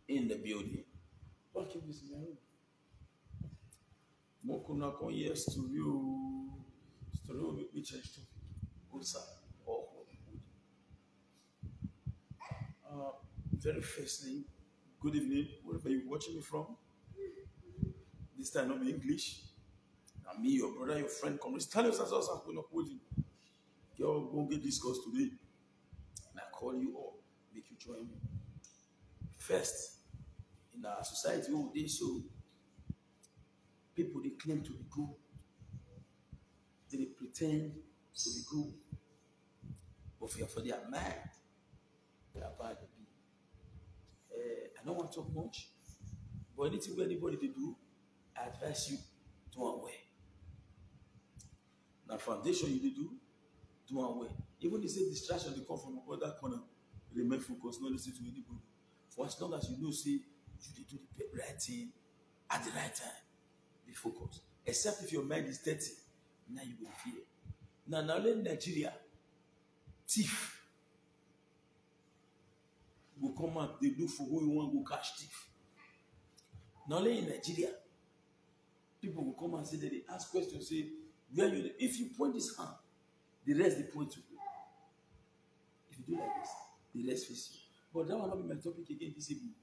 in the building. Okay, this is my room. Mokuna kon yes to you. Story will make me change topic. Good sir. Oh, very firstly, good evening, wherever you're watching me from. This time not be English. And me, your brother, your friend, come. Tell us as us I'm not holding. You're going to get this course today. And I call you up, make you join me. First, in our society, they so people they claim to be good. They pretend to be good. But for their mind, they are bad. I don't want to talk much. But anything where anybody they do, I advise you do away. Now foundation you do away. Even if say distraction they come from other corner, remain focused, not listen to anybody. For as long as you know, say you do the right thing at the right time, be focused. Except if your mind is dirty, now you will fear. Now in Nigeria, thief will come out, they look for who you want to go catch thief. Not only in Nigeria, people will come and say that they ask questions, say, where you, if you point this hand, the rest they point to you. If you do like this, the rest face you. But that will not be my topic again this evening.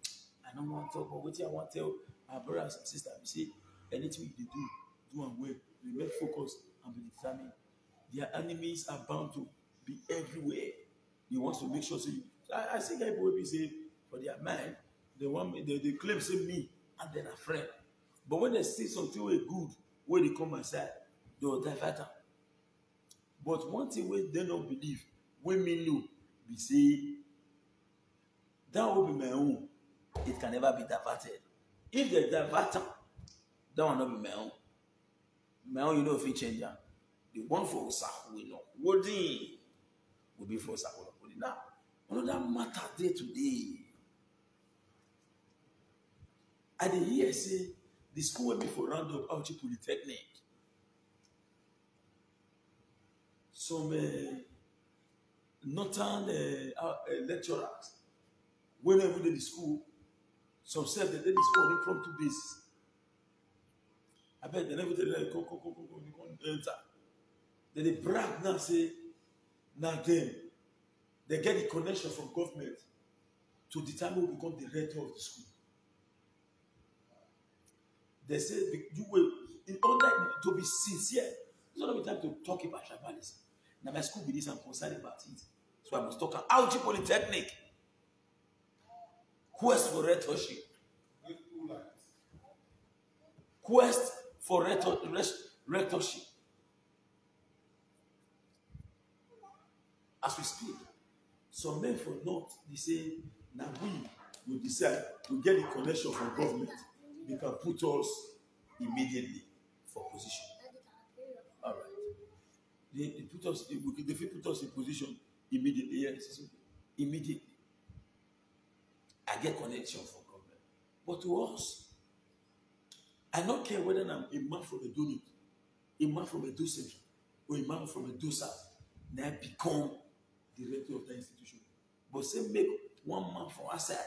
I don't want to talk about what I want to tell our brothers and sisters. We say, anything you do and well, remain focused and be determined. Their enemies are bound to be everywhere. They want to make sure, so I see guys will be say, for their mind, they claim, say me, and then a friend. But when they see something way good, when they come aside, they will divert them. But one thing where they don't believe, when me know, we say, that will be my own. It can never be diverted. If they divert them, that will not be my own. My own, you know, if it change them. The one for Osaku, we know. Wording will be for Osaku. Now, another matter there today. I did hear say the school went before round up Auchi Polytechnic. Some northern lecturers, whenever they the school, some said that they the school on impromptu basis. I bet they never did like come enter. Then they brag now say, now then they get the connection from government to determine who become the rector of the school. They say you will, in order to be sincere, it's not the time to talk about tribalism. Now my school be this, I'm concerned about it. So I must talk about Auchi Polytechnic. Quest for rectorship. Quest for rectorship. As we speak, some men for North, they say, now we will decide to get the connection from government. They can put us immediately for position. All right. They put us in position immediately. Yes, immediately. I get connection from government. But to us, I don't care whether I'm a man from a donut, a man from a do central, or a man from a do south. Now I become the rector of the institution. But say make one man from outside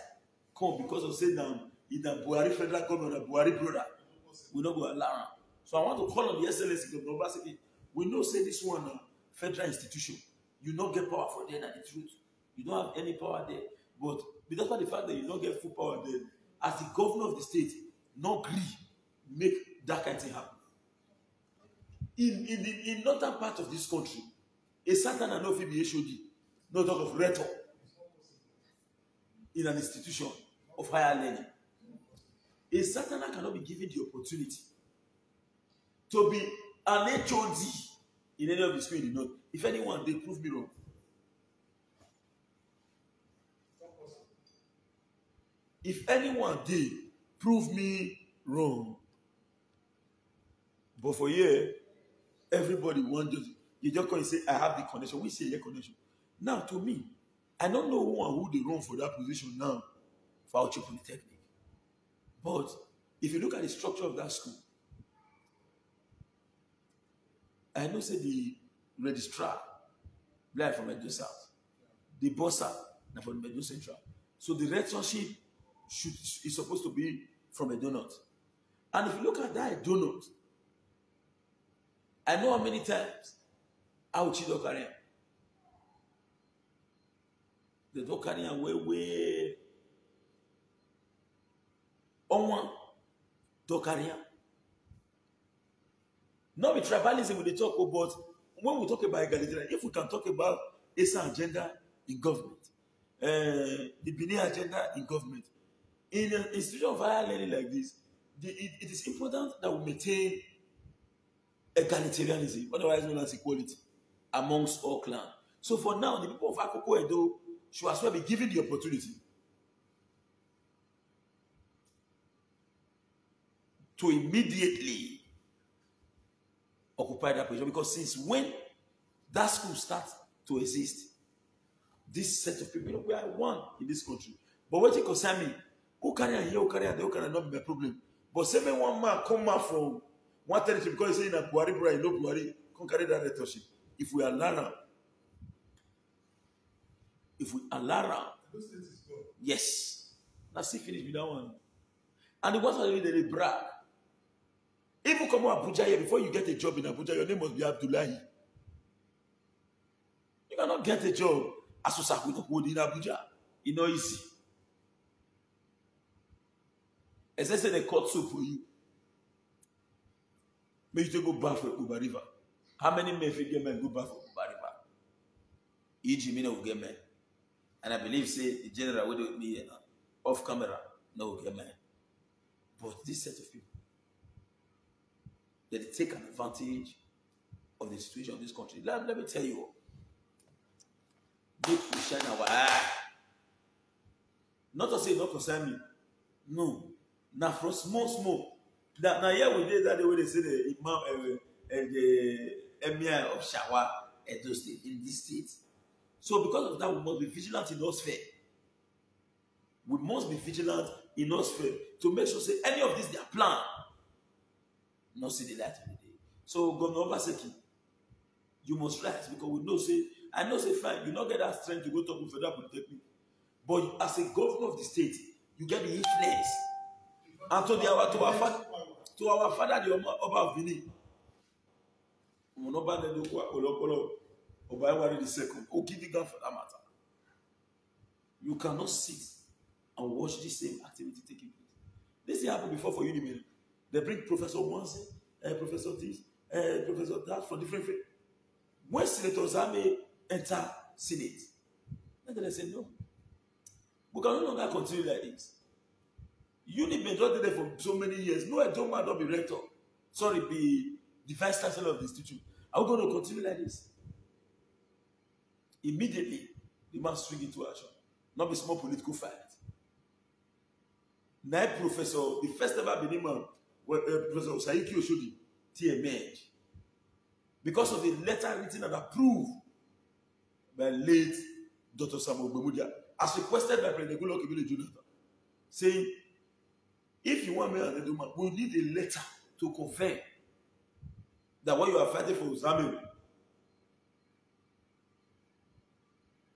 come because of say now either Buhari federal government or Buhari brother, we don't go allow. So I want to call on the SLS of Obaseki. We know say this one federal institution. You don't get power for there, that's the truth. You don't have any power there. But because of the fact that you don't get full power there, as the governor of the state, no agree make that kind of thing happen. In northern part of this country, a certain and of the HOD, no talk of rector in an institution of higher learning. A certain cannot be given the opportunity to be an HOD in any of the schools in the north. If anyone, they prove me wrong. If anyone did prove me wrong, but for here, everybody wants you just come and say, I have the connection. We say your connection. Now, to me, I don't know who they run for that position now for Auchi Polytechnic. But if you look at the structure of that school, I know say the registrar, from Edo South, the bossa, from Edo Central. So the rectorship is supposed to be from a donut. And if you look at that donut, I know how many times I would cheat Okaria. The Okaria way on one Okaria. Not with tribalism we talk about, when we talk about egalitarian, if we can talk about ESA agenda in government, the Benin agenda in government, in an institution of higher learning like this, it is important that we maintain egalitarianism, otherwise known as equality, amongst all clans. So for now, the people of Akoko Edo should as well be given the opportunity to immediately occupy that position, because since when that school starts to exist, this set of people, we are one in this country. But what you concern me, who carry here, who carry there, who can not be a problem. But say me one man come out from one territory because he say in a Buhari, bro, no Buhari, can carry that leadership. If we allow, yes, that's it. Finish with that one. And the ones that they brag. If you come to Abuja here, before you get a job in Abuja, your name must be Abdullahi. You cannot get a job as Osakwinokwo in Abuja. It's not easy. As I say, they cut soup for you. Maybe you go back for Uber River. How many men figure men go back for Uber River? E.g. me no get men. And I believe, say, the general with me off camera, no get men. But this set of people, they take an advantage of the situation of this country. Let me tell you, make we shine our eye. Not to say not concern me. No. Now from small. Now here we did that the way they say the Imam and the Emir of Shawa Edo State in this state. So because of that, we must be vigilant in those fair. We must be vigilant in those fair to make sure say any of this their plan not see the light of the day. So Governor Obaseki, you must rise, because we know say, I know say fine, you not get that strength to go talk with Federal Polytechnic. But as a governor of the state, you get the influence. And to our father, the Oba of Benin, Oba the second, Okidigan for that matter. You cannot sit and watch the same activity taking place. This happened before for Unimed. They bring Professor Wansi, Professor this, Professor that for different things. When Senator Zame enter Senate, then they say no. We can no longer continue like this. Unimed been not there for so many years. No, I don't want to be rector. Sorry, be the vice chancellor of the institute. Are we going to continue like this? Immediately, the man swing into action. Not be small political fight. Now, Professor, the first ever Benin man, Professor Saiki Oshodi, emerged because of the letter written and approved by late Dr. Samuel Bemudia, as requested by President Goodluck Ebele Jonathan, saying, if you want me and the woman, we need a letter to confirm that what you are fighting for Zambia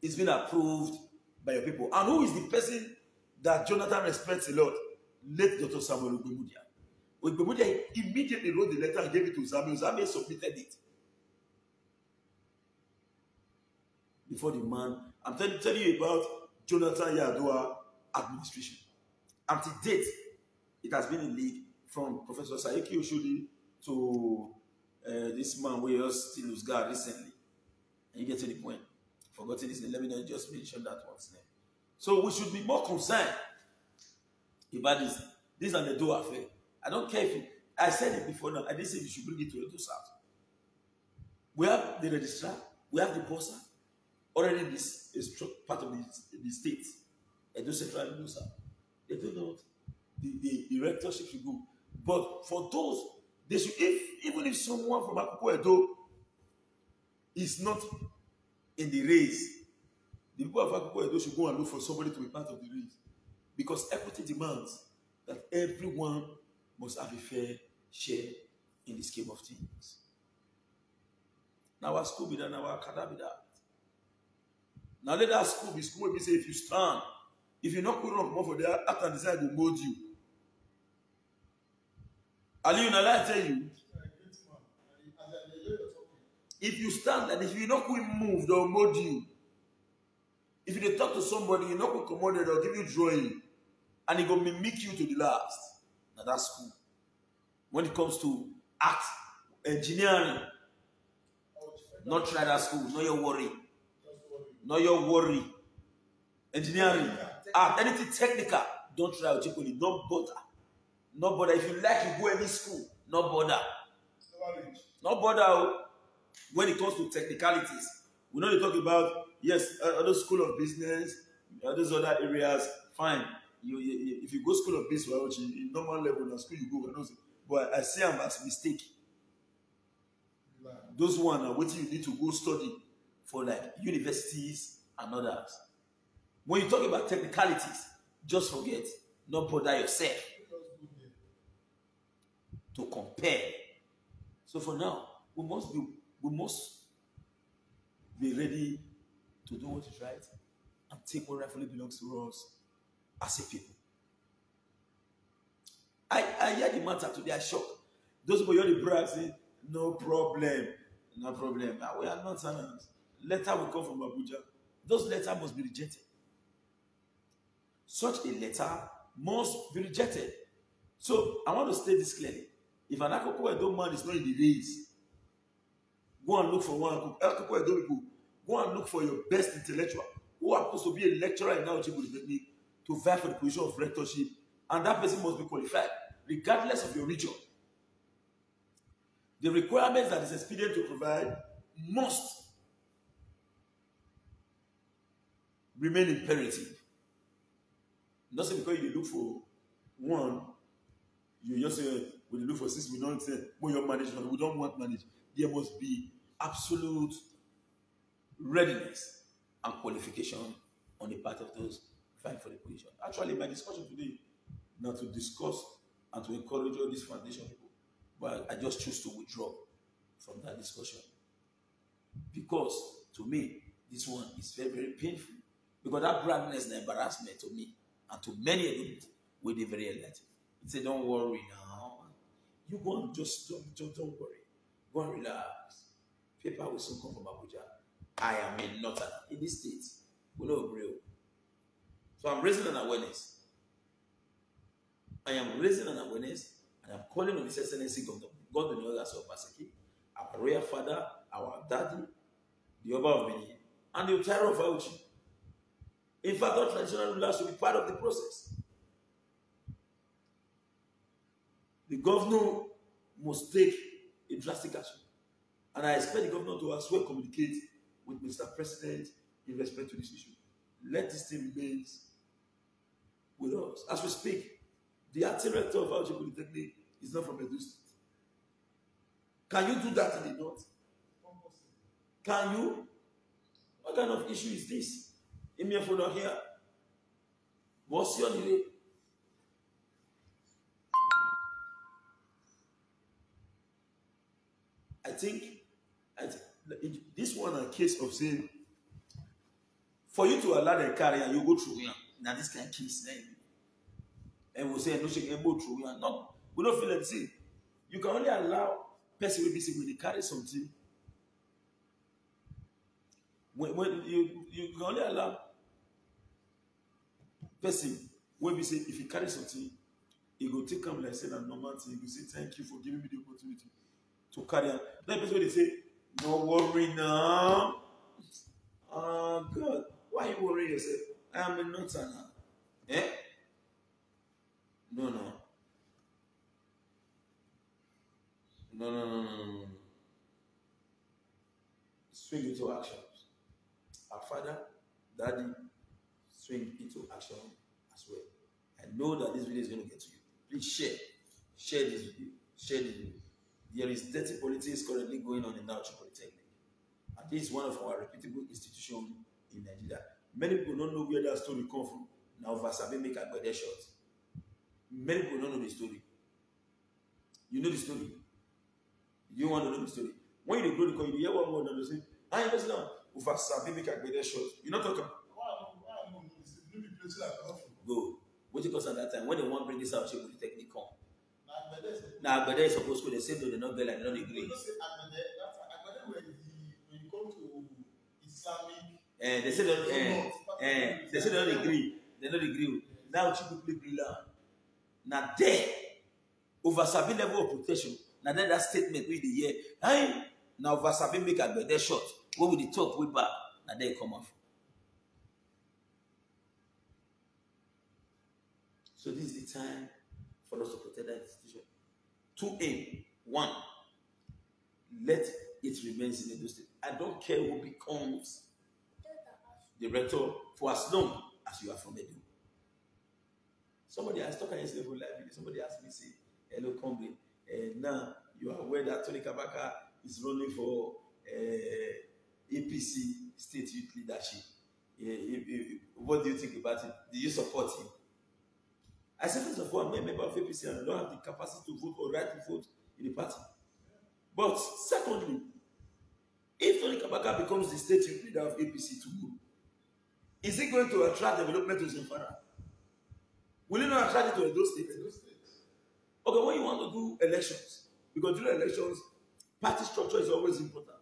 is being approved by your people. And who is the person that Jonathan respects a lot? Late Dr. Samuel Bemudia. Bemudia immediately wrote the letter and gave it to Zambia. Zambia submitted it. Before the man, I'm telling you about Jonathan Yar'Adua administration. Until date, it has been in league from Professor Saiki Oshodi to this man who just still lose guard recently. And you get to the point. Forgotten his name. Let me not just mention that one's name. So we should be more concerned about this. This is an Edo affair. I don't care if I said it before now. I didn't say we should bring it to Edo South. We have the registrar, we have the bossa. Already this is part of the state. Edo Central and Edo South. They don't know the rectorship should go. But for those, they should, even if someone from Akoko Edo is not in the race, the people of Akoko Edo should go and look for somebody to be part of the race. Because equity demands that everyone must have a fair share in the scheme of things. Now our school be that, now our academy be that. Now let our school be school where we say if you stand If you not put on more for the after decide to mold you. Ali, you I tell you. If you stand and if you not quick move, they'll mold you. If you talk to somebody, you not quick command, they'll give you drawing. And it will mimic you to the last. Now that's cool. When it comes to art, engineering, not try that school, not your worry. Not your worry. Engineering, art, anything technical, don't try it. Don't bother. Not bother. If you like, you go any school. Not bother. Not bother. When it comes to technicalities, we know they talk about, yes, other school of business, those other areas, fine. If you go school of business, in normal level, in school you go, but I see them as a mistake. Those ones are what you need to go study for like universities and others. When you talk about technicalities, just forget, not bother yourself to compare. So for now, we must be ready to do what is right and take what rightfully belongs to us as a people. I hear the matter today, I shocked. Those people hear the brag say, no problem. No problem. Now we are not tenants. Letter will come from Abuja. Those letters must be rejected. Such a letter must be rejected. So I want to state this clearly. If an Akoko Edo man is not in the race, go and look for one Akoko Edo people. Go and look for your best intellectual who are supposed to be a lecturer in Naoji Polytechnic to vie for the position of rectorship, and that person must be qualified, regardless of your region. The requirements that is expedient to provide must remain imperative. Not say because you look for one, you just say, when you look for 6, we don't say, when you're management, we don't want management. There must be absolute readiness and qualification on the part of those vying for the position. Actually, my discussion today, not to discuss and to encourage all these foundation people, but I just choose to withdraw from that discussion. Because, to me, this one is very, very painful. Because that brightness and embarrassment to me, and to many of them, will be very enlightening. He said, don't worry now. You go and just don't worry. Go and relax. Paper will soon come from Abuja. I am in Northern, in this state. We know real. So I'm raising an awareness. I am raising an awareness, and I'm calling on His Excellency God the Nogas of Basaki, our royal father, our daddy, the Oba of Benin, and the Utara of Auchi. In fact, all traditional rulers will be part of the process. The governor must take a drastic action. And I expect the governor to as well communicate with Mr. President in respect to this issue. Let this thing remain with us. As we speak, the art director of Auchi Polytechnic is not from Edo State. Can you do that in the north? Can you? What kind of issue is this? In here for not here. What's your name? I think this one a case of saying, for you to allow the carrier, you go through here. Now this kind of case, and we'll say no she can go through here. No, we don't feel like say you can only allow person will be when they carry something. When you can only allow person when we say if you carry something, he go take come like say a normal thing. He go say thank you for giving me the opportunity to carry on. Then person they say, no worry now. Oh God, why you worry yourself? I am a Northerner. Eh? No. Swing into action. Our father, daddy, swing into action as well. I know that this video is going to get to you. Please share this video. There is dirty politics currently going on in Auchi Polytechnic. And this is one of our reputable institutions in Nigeria. Many people don't know where that story comes from. Now, Vasabe make a better shot. Many people don't know the story. You know the story. You want to know the story. When you go to call, you hear one word and you say, I understand. Vasabe make a better shot. You're not talking. Go. What you cause at that time? When they want to bring this out, she will technique come. Now, but they supposed to they say no, they not get like they don't agree. When you come to Islamic, they say they don't agree. They don't agree. Now she people agree now. Now there, over sabi level of protection. Now then that statement with the year. Hey, now over sabi make a better shot. What would the talk way back? Now they come off. So this is the time for us to protect that institution. 2A, 1, let it remain in Edo State. I don't care who becomes the rector for as long as you are from Edo. Somebody has talked yesterday for life. Somebody asked me, say, hello, Combe. Now you are aware that Tony Kabaka is running for APC state youth leadership. What do you think about it? Do you support him? I said, first of all, I'm a member of APC and I don't have the capacity to vote or right to vote in the party. But secondly, if Tony Kabaka becomes the state youth leader of APC tomorrow, is he going to attract development to Zamfara? Will he not attract it to Edo State? Okay, when you want to do elections, because during elections, party structure is always important.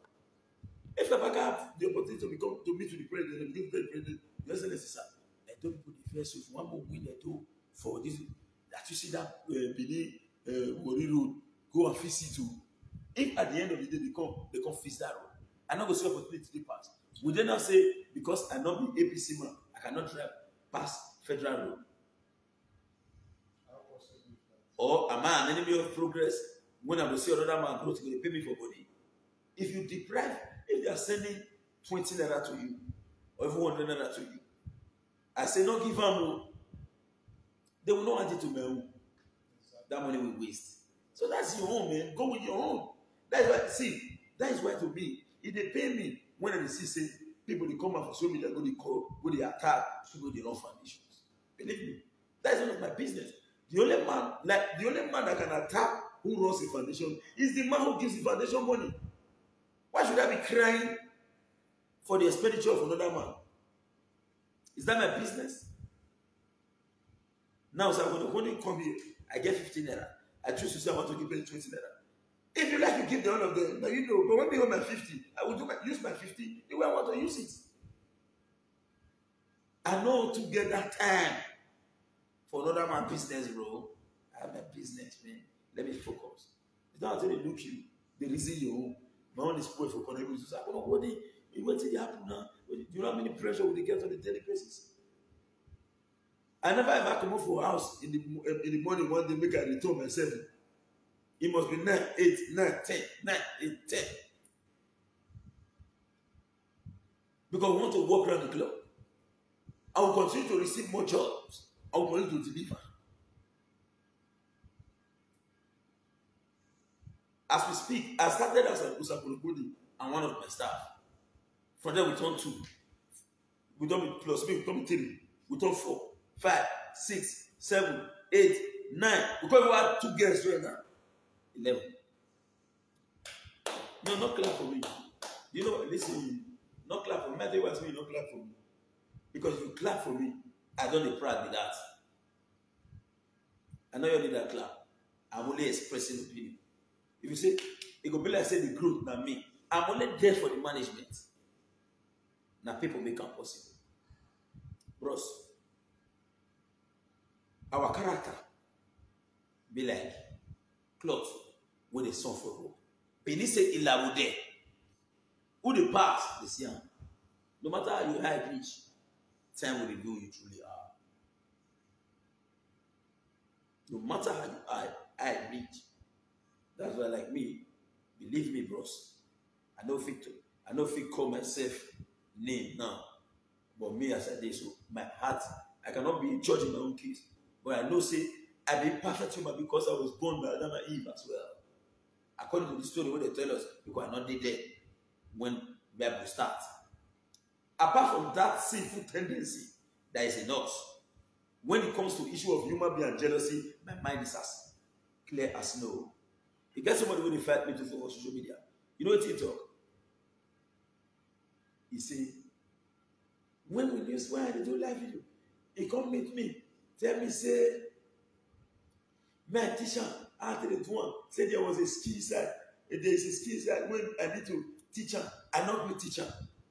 If Kabaka have the opportunity to meet with the president and give the president, that's necessary. I don't put the first if one more win Edo for this, that you see that Benin Wori road, go and fix it too. If at the end of the day they come fix that road, I not go see opportunity to pass. Would they not say, because I not be APC man, I cannot drive past federal road? Or am I an enemy of progress when I will see another man growth, they pay me for body? If you deprive, if they are sending 20 naira to you, or even 100 naira to you, I say, no give them more. They will not add it to my own. That money will waste. So that's your own, man. Go with your own. That is why, see, that is why to me, if they pay me, when I see say, people they come out for social media, go they call, go they attack, people they run foundations. Believe me, that is none of my business. The only man that can attack who runs a foundation is the man who gives the foundation money. Why should I be crying for the expenditure of another man? Is that my business? Now, sir, when you come here, I get 15 naira. I choose to say I want to give them 20 naira. If you like to give the all of them, now you know. But when they want my 50, I will use my 50 the way I want to use it. I know to get that time for another man's business, bro. I have my business, man. Let me focus. It's not until they look you, they reason your own. My own is poor for connecting. So I don't know what they wait till they happen now. Do you know how many pressure will they get on the daily basis? I never ever come up for a house in the morning one day make I return myself. It must be 9, 8, 9, 10, 9, 8, 10. Because we want to walk around the clock. I will continue to receive more jobs. I will continue to deliver. As we speak, I started as an Usapologodi and one of my staff. From there we turn 2. We don't plus me, we turn 3. We turn 4, 5, 6, 7, 8, 9. Because we have 2 girls right now. 11. No, not clap for me. You know, listen, not clap for me. I tell you what, not clap for me. Because if you clap for me, I don't proud with that. I know you need that clap. I'm only expressing opinion. If you say, it could be like say the growth, not me. I'm only there for the management. Now people make it possible. Bros, our character be like cloth with a song for rope. Penny say ilawude. Who the pass, they see him. No matter how you high reach, time will reveal you truly are. No matter how you high reach. That's why, like me, believe me, bros. I know fit call myself name now. But me as I did, so my heart, I cannot be judging my own case. But I know, say, I be perfect human because I was born by Adam and Eve as well. According to the story where they tell us, because I not did there when Bible starts. Apart from that sinful tendency that is in us, when it comes to issue of human being and jealousy, my mind is as clear as snow. You get somebody when they fight me to for social media. You know what he talk? He say, when we do live video, he come meet me. tell me, say, my teacher, after the one, said there was a skill side. There is a skill side when I need to teach her. I not be teacher.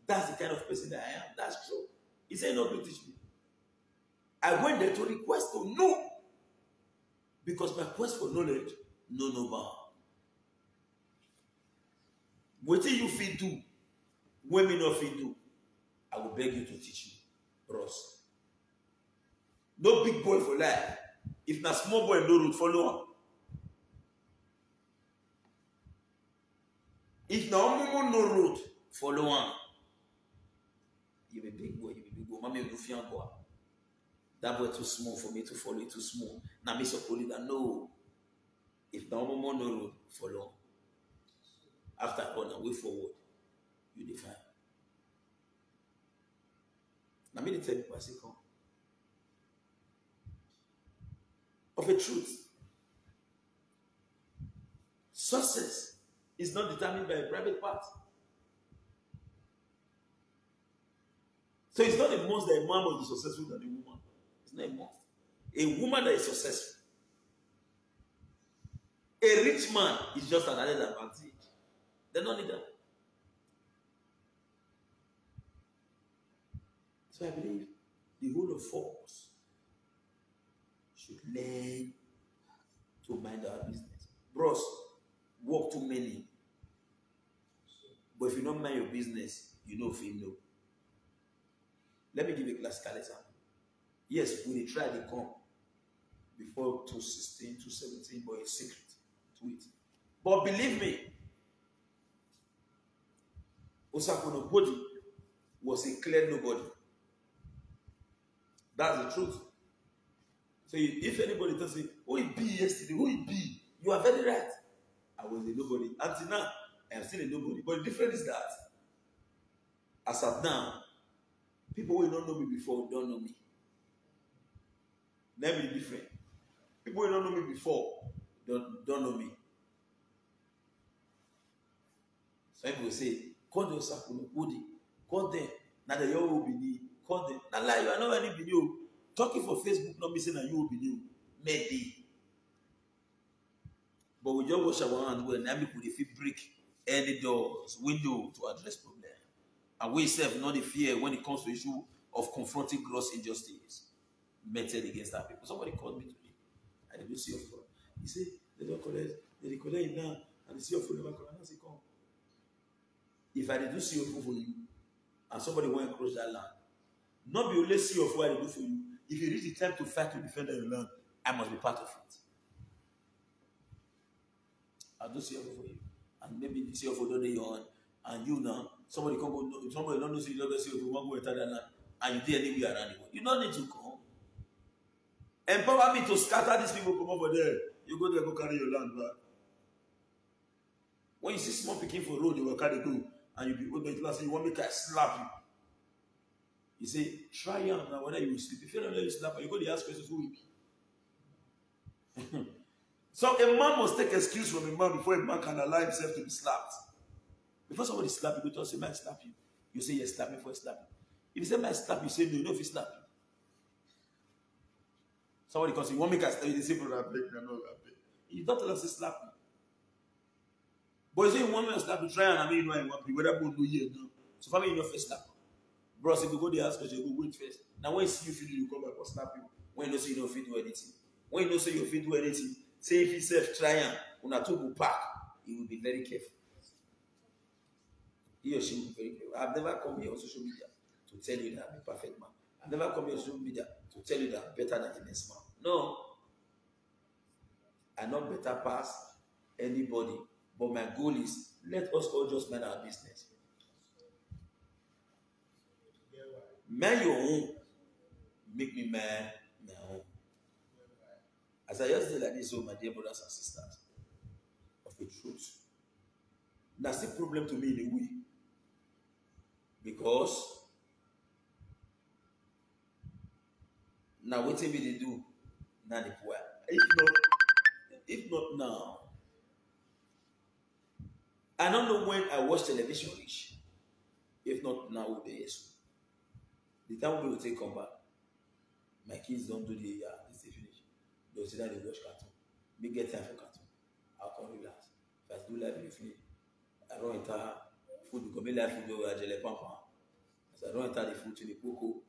That's the kind of person that I am. That's true. He said, not be teach me. I went there to request to know. Because my quest for knowledge, no bound. What do you feel do? Women not feel do. I will beg you to teach me. Bros. No big boy for life. If na small boy no road, follow him. If na omomo no road, follow him. You be big boy, you be big boy. Mama, you do fian boy. That boy too small for me to follow. Too small. Now me suppose that no. If na omomo no road, follow him. After I run way forward, you define. Now me tell you what I come. Of a truth. Success is not determined by a private part. So it's not a must that a man must be successful than a woman. It's not a must. A woman that is successful. A rich man is just an added advantage. They don't need that. So I believe the whole of us should learn to mind our business. Bros, work too many. But if you don't mind your business, you know if you know. Let me give you a classical example. Yes, we try to come before 2016, 2017, but it's secret to it. But believe me, Osakono Bodi was a clear nobody. That's the truth. So if anybody tells me, who he be yesterday, who he be, you are very right. I was a nobody. Until now, I am still a nobody. But the difference is that, as of now, people who don't know me before don't know me. Let me be different. People who don't know me before don't know me. Some people say, call them Osakono Bodi, call them, now the young will be need. Call them. Now, like, you are not any video. Talking for Facebook, not missing that you will be new. Maybe. But we just wash our hands when we could if we break any doors, window to address problem. And we serve not the fear when it comes to issue of confronting gross injustice meted against our people. Somebody called me today. I didn't see your phone. He said, they don't collect it now, and they see your phone never come. I say, come. If I did see your phone for you, and somebody went across that land, not be only see of what I do for you. If you reach the time to fight to defend your land, I must be part of it. I'll do see of for you. And maybe the see of don't you on, and you now, somebody come go, somebody don't know see you don't see of one go enter that land, and you did anywhere around the world. You don't need to come. Empower me to scatter these people come over there. You go there, go carry your land back. When you see small picking for road, they will carry go, and you be open to say, you want me to slap you. You say, try out now whether you will sleep. If you don't let you slap, you go to ask questions who will be. So a man must take excuse from a man before a man can allow himself to be slapped. Before somebody slap you, go to say, man, slap you. You say, yes, slap me before I slap you. If you say, man, slap you, say, no, you know if he slap you. Somebody comes, you want me to slap you, they say, brother, I beg, no, I beg. You don't tell us to slap me. But you say, you want me to slap you, try and I mean, you know I want you, whether both do you no. So family in your face slap. Bros, if you go there, ask question, you go wait first. Now when you see you feel you come back or snap you. When you know say you don't fit do anything. When you know say you fit do anything, say if you self try and una two go pack, he will be very careful. He or she will be very careful. I've never come here on social media to tell you that I'm a perfect man. I've never come here on social media to tell you that I'm better than the next man. No. I'm not better past anybody. But my goal is let us all just mind our business. Man your own, make me man my own. As I just say like this, oh my dear brothers and sisters, of the truth, that's the problem to me in a way. Because now what they do, now the poor. If not now, I don't know when I watch television reach. If not now, will be yes. The time we will take come back. My kids don't do the this they finish. They'll sit down and watch cartoon. Me get time for cartoon. I'll come relax. If I do live in the finish, I don't enter food because me life food go ajele pampa. As I don't enter the food to the cocoa,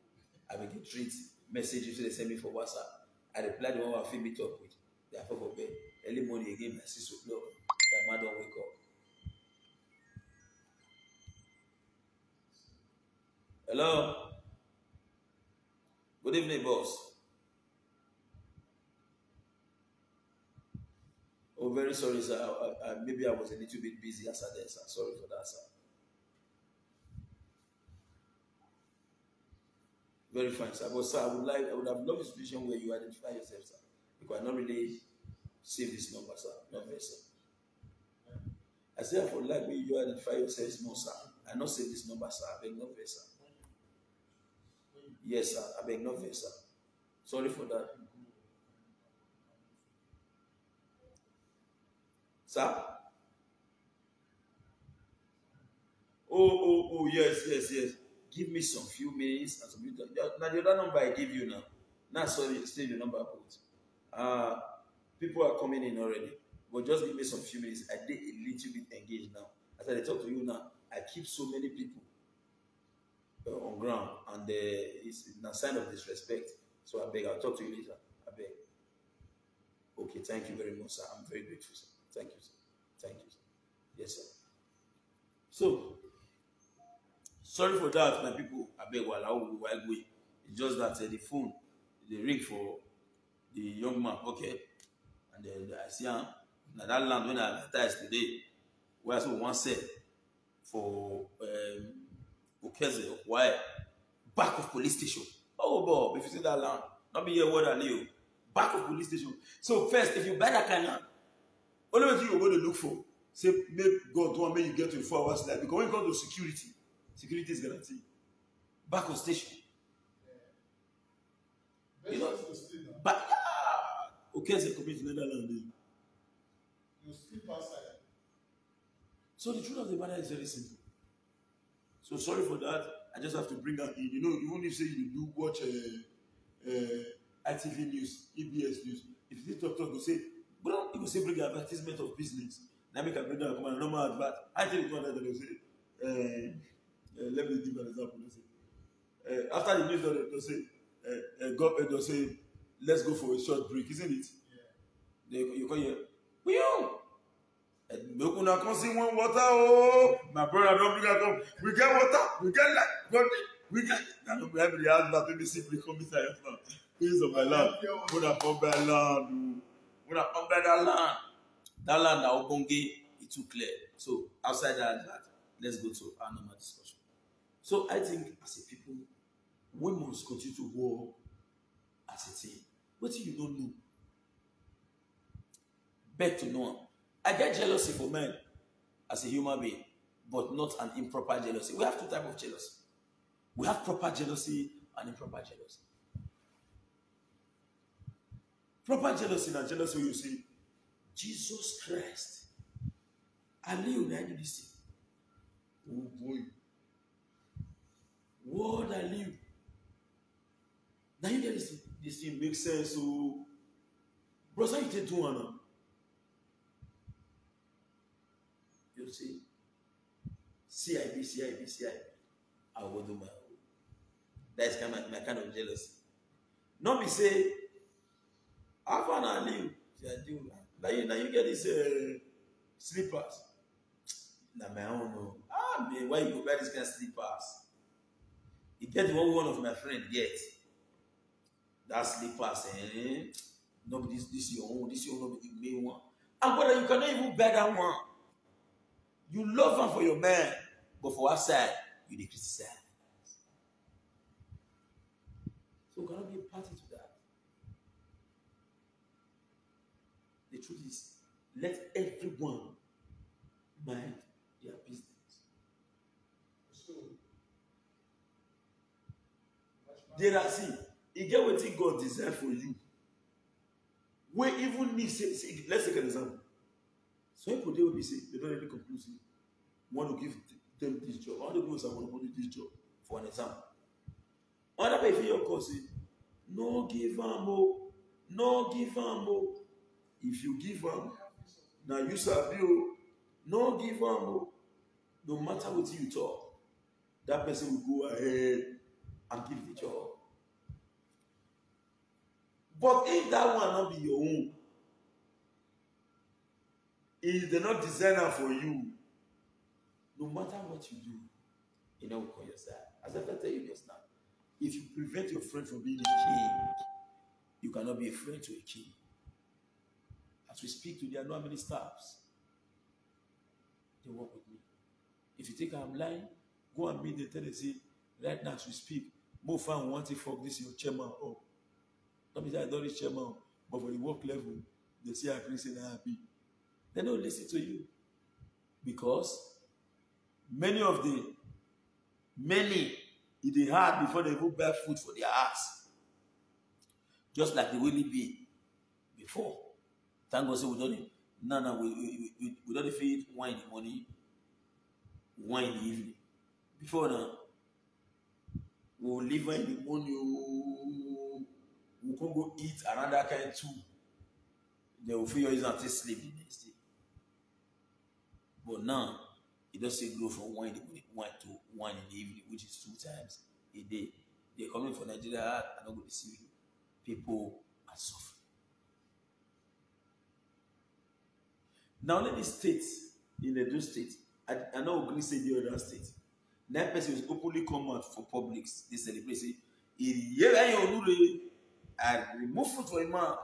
I will get treats, messages they send me for WhatsApp. I reply the one I feel meet up with. They are for bed. Early morning again by 6 o'clock. My man don't wake up. Hello. Good evening, boss. Oh, very sorry, sir. Maybe I was a little bit busy yesterday, sir. Sorry for that, sir. Very fine, sir. But sir, I would have loved a situation where you identify yourself, sir. Because I not really save this number, sir. Not very, sir. I say I would like me you identify yourself more, sir. I not save this number, sir. I beg not very, sir. Yes, sir. I beg not very, sir. Sorry for that. Sir? Oh, yes. Give me some few minutes and some minutes. Now the other number I give you now. Now sorry, still the number I put. People are coming in already. But just give me some few minutes. I did a little bit engaged now. As I talk to you now, I keep so many people on ground, and it's a sign of disrespect. So I beg, I'll talk to you later. I beg. Okay, thank you very much, sir. I'm very grateful, sir. Thank you, sir. Thank you, sir. Yes, sir. So, sorry for that, my people. I beg while going. It's just that the phone, they ring for the young man. Okay, and then I see him. Now that land when I advertised today, where I saw one set for Okeze, why back of police station. Oh, Bob, if you see that land, not be here word I knew. Back of police station. So first, if you buy that kind of land, only thing you're going to look for, say, make God want me you get 24 hours life. Because when you come to security is guaranteed. Back of station. Yeah. You know, but Okeze commit Netherlands. You sleep outside. So the truth of the matter is very simple. So sorry for that. I just have to bring that in. You know, even if say you do watch ITV news, EBS news, if you talk, you say, bro, you will say bring advertisement of business. Now make a bring down a normal advert. I think it's one that they say, let me give an example. They say, after the news, they'll say, let's go for a short break, isn't it? Yeah. You call here, and come see one water. Oh, my brother, don't bring come. We get water. We get light. We get. Now we have the house that we simply come inside now. Please of my land. When I come by land, when I come by that land, now Obonge it too clear. So outside that, let's go to our normal discussion. So I think as a people, we must continue to work as a team. What you don't know? Beg to know. I get jealousy for men as a human being, but not an improper jealousy. We have two types of jealousy. We have proper jealousy and improper jealousy. Proper jealousy and jealousy where you say, Jesus Christ, I live when I do this thing. Oh boy. What I live. Now you get this thing makes sense. So, bro, how you take 2 now? You see, CIB. I will do my own. That's kind of my kind of jealousy. Not me say, how far I live? Now you get these slippers. Now my own. No. Man, why you go buy this kind of slippers? You get the one of my friend get. That slippers, no, this is your own. This is your own. The main one. And brother, you cannot even buy that one. You love him for your man, but for outside, you criticize. So we cannot be a party to that. The truth is, let everyone mind their business. So, there are see, you get what God designed for you. We even need, say, let's take an example. So people they will be saying they don't really conclusive. Want to give them this job. All the people say I want to do this job. For an example. Other people your course No give am o. No give am o. If you give am, now you sabi o. No give am o. No matter what you talk, that person will go ahead and give the job. But if that one not be your own, if they're not designer for you, no matter what you do, you know, call yourself. As I tell you just now, if you prevent your friend from being a king, you cannot be a friend to a king. As we speak to the annual staffs, they work with me. If you think I'm lying, go and meet the tendency right now as we speak. More fun want to fuck this your chairman up. Not because I don't reach chairman, but for the work level, they say I'm crazy and happy. They don't listen to you. Because many they had before they go buy food for their ass. Just like the way we be before. Thank God say we don't we don't feed wine in the morning, wine in the evening. Before now, we'll leave wine in the morning, we can go eat another kind too. They will feel you not sleep the next day. But now, it doesn't grow from wine to wine in the evening, which is 2 times a day. They're coming from Nigeria and not going to see you. People are suffering. Now, let me state in the two states, I know we say the other state. That person was openly come out for publics. They celebrate, say, I remove food for a man.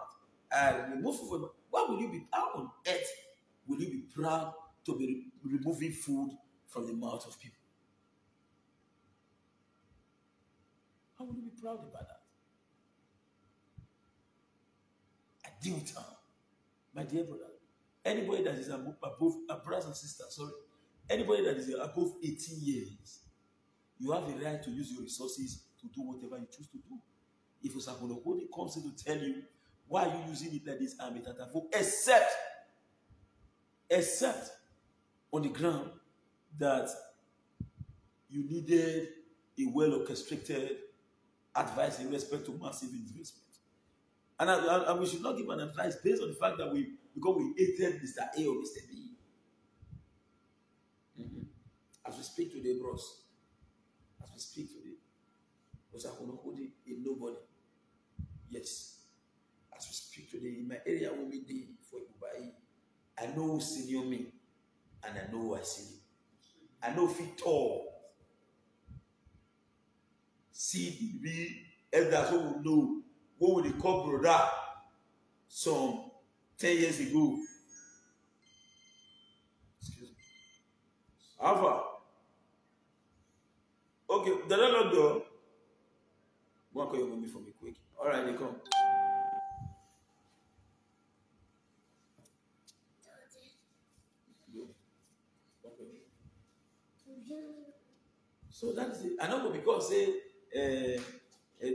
I remove food for a man. Why will you be, how on earth will you be proud to be removing food from the mouth of people? How will you be proud about that? I deal with her. My dear brother, anybody that is above, brothers and sisters, sorry, anybody that is above 18 years, you have the right to use your resources to do whatever you choose to do. If Osakunokode comes in to tell you, why are you using it like this, except on the ground that you needed a well-orchestrated advice in respect to massive investment. And we should not give an advice based on the fact that because we hated Mr. A or Mr. B. As we speak today, bros, as we speak today, Osakunokode is nobody. Yes. As we speak today, in my area, we day for Ibubai, I know who senior me, and I know who I see. I know if it all. See the elders who will know what would they call brother some 10 years ago. Excuse me. Alpha. Okay, the landlord door. One call your mommy for me quick. All right, they come. So that is it. I know because say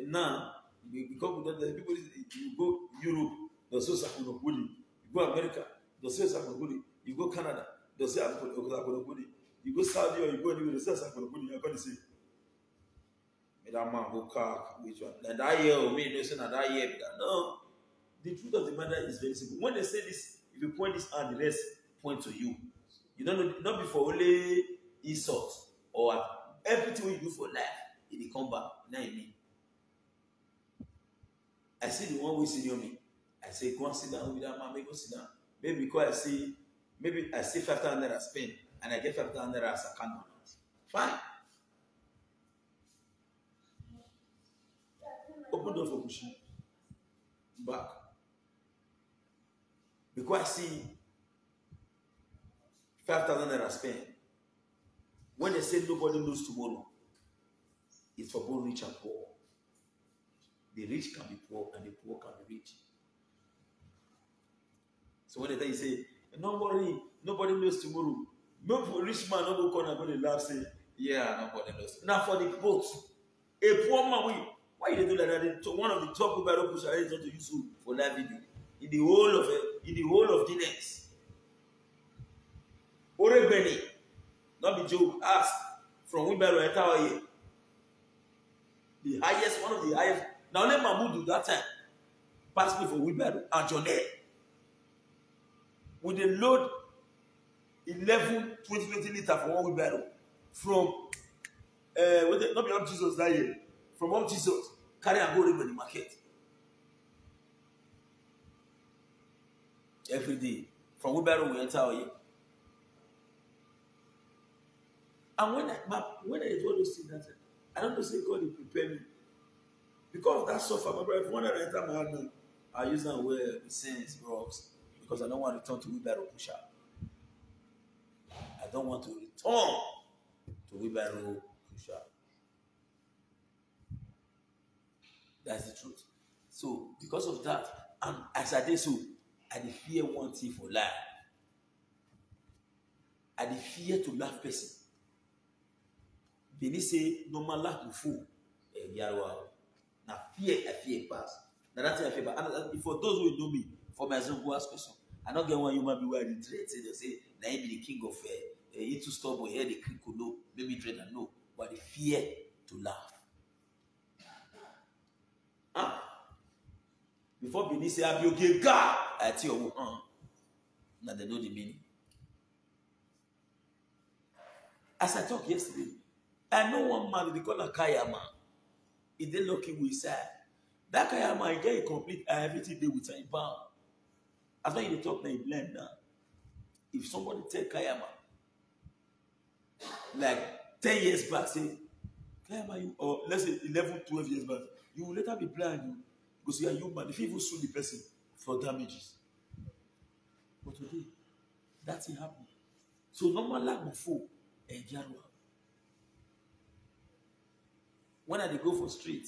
now because the people you go Europe, they say Osakunokode. You go America, they say Osakunokode. You go Canada, they say Osakunokode. You go Saudi or you go anywhere, they say Osakunokode. You're going to say, that man go car which one? Like that year or me, no say that year. No, the truth of the matter is very simple. When they say this, if you point this out, the rest point to you. You don't know, not before only insult or everything you do for life, it will come back. Now you mean. I see the one who senior me. I say, go and sit down with that man, maybe go sit down. Maybe because I see 5,000 naira spend and I get 5,000 naira as a account. Fine. Open door for pushing. Back. Because I see 5,000 naira spend. When they say nobody knows tomorrow, it's for both rich and poor. The rich can be poor and the poor can be rich. So when they say, no worry, nobody knows tomorrow. No rich man no go come and go to laugh say, yeah, nobody knows. Now for the both, a poor man, why you do like that? One of the top people I push ahead to use for that video. In the whole of the next. Orebeni, not be joke, ask from Wimbledon Tower here. The highest, one of the highest Now let Mahmoud do that time. Pass me for wheelbarrow and Johnny. With a load 11, 20 liters for one wheelbarrow. From not be up Jesus that year. From up Jesus, carry and go in the market. Every day. From wheelbarrow we enter our year. And when I do all those things, I don't know say God will prepare me. Because of that suffer, my brother, if one I enter my hand, I use that where the saints, rocks, because I don't want to return to wheelbarrow pusher. I don't want to return to wheelbarrow pusher. That's the truth. So, because of that, and as I did so, I did fear one thing for life. I did fear to laugh person. Beni say, no man laugh before. Now fear, I fear pass. Now that's I fear pass. And for those who know me, for my son who ask question, I don't get one human being where they dread. They say, now he be the king of it to stop or hear the crickle, no, maybe dread and no, but the fear to laugh. Huh? Before Beni say, I'll be okay, God, I tell you, now they know the meaning. As I talked yesterday, I know one man, they call him Kayama. He did lucky with his side. That Kayama, he get a complete everything day with him bound. As when you talk, now he blend now. If somebody take Kayama, like 10 years back, say, Kayama, you, or let's say 11, 12 years back, you will later be blind. Because you are human. If you even sue the person for damages. But today, that's it happened. So normal like before, when I go for street,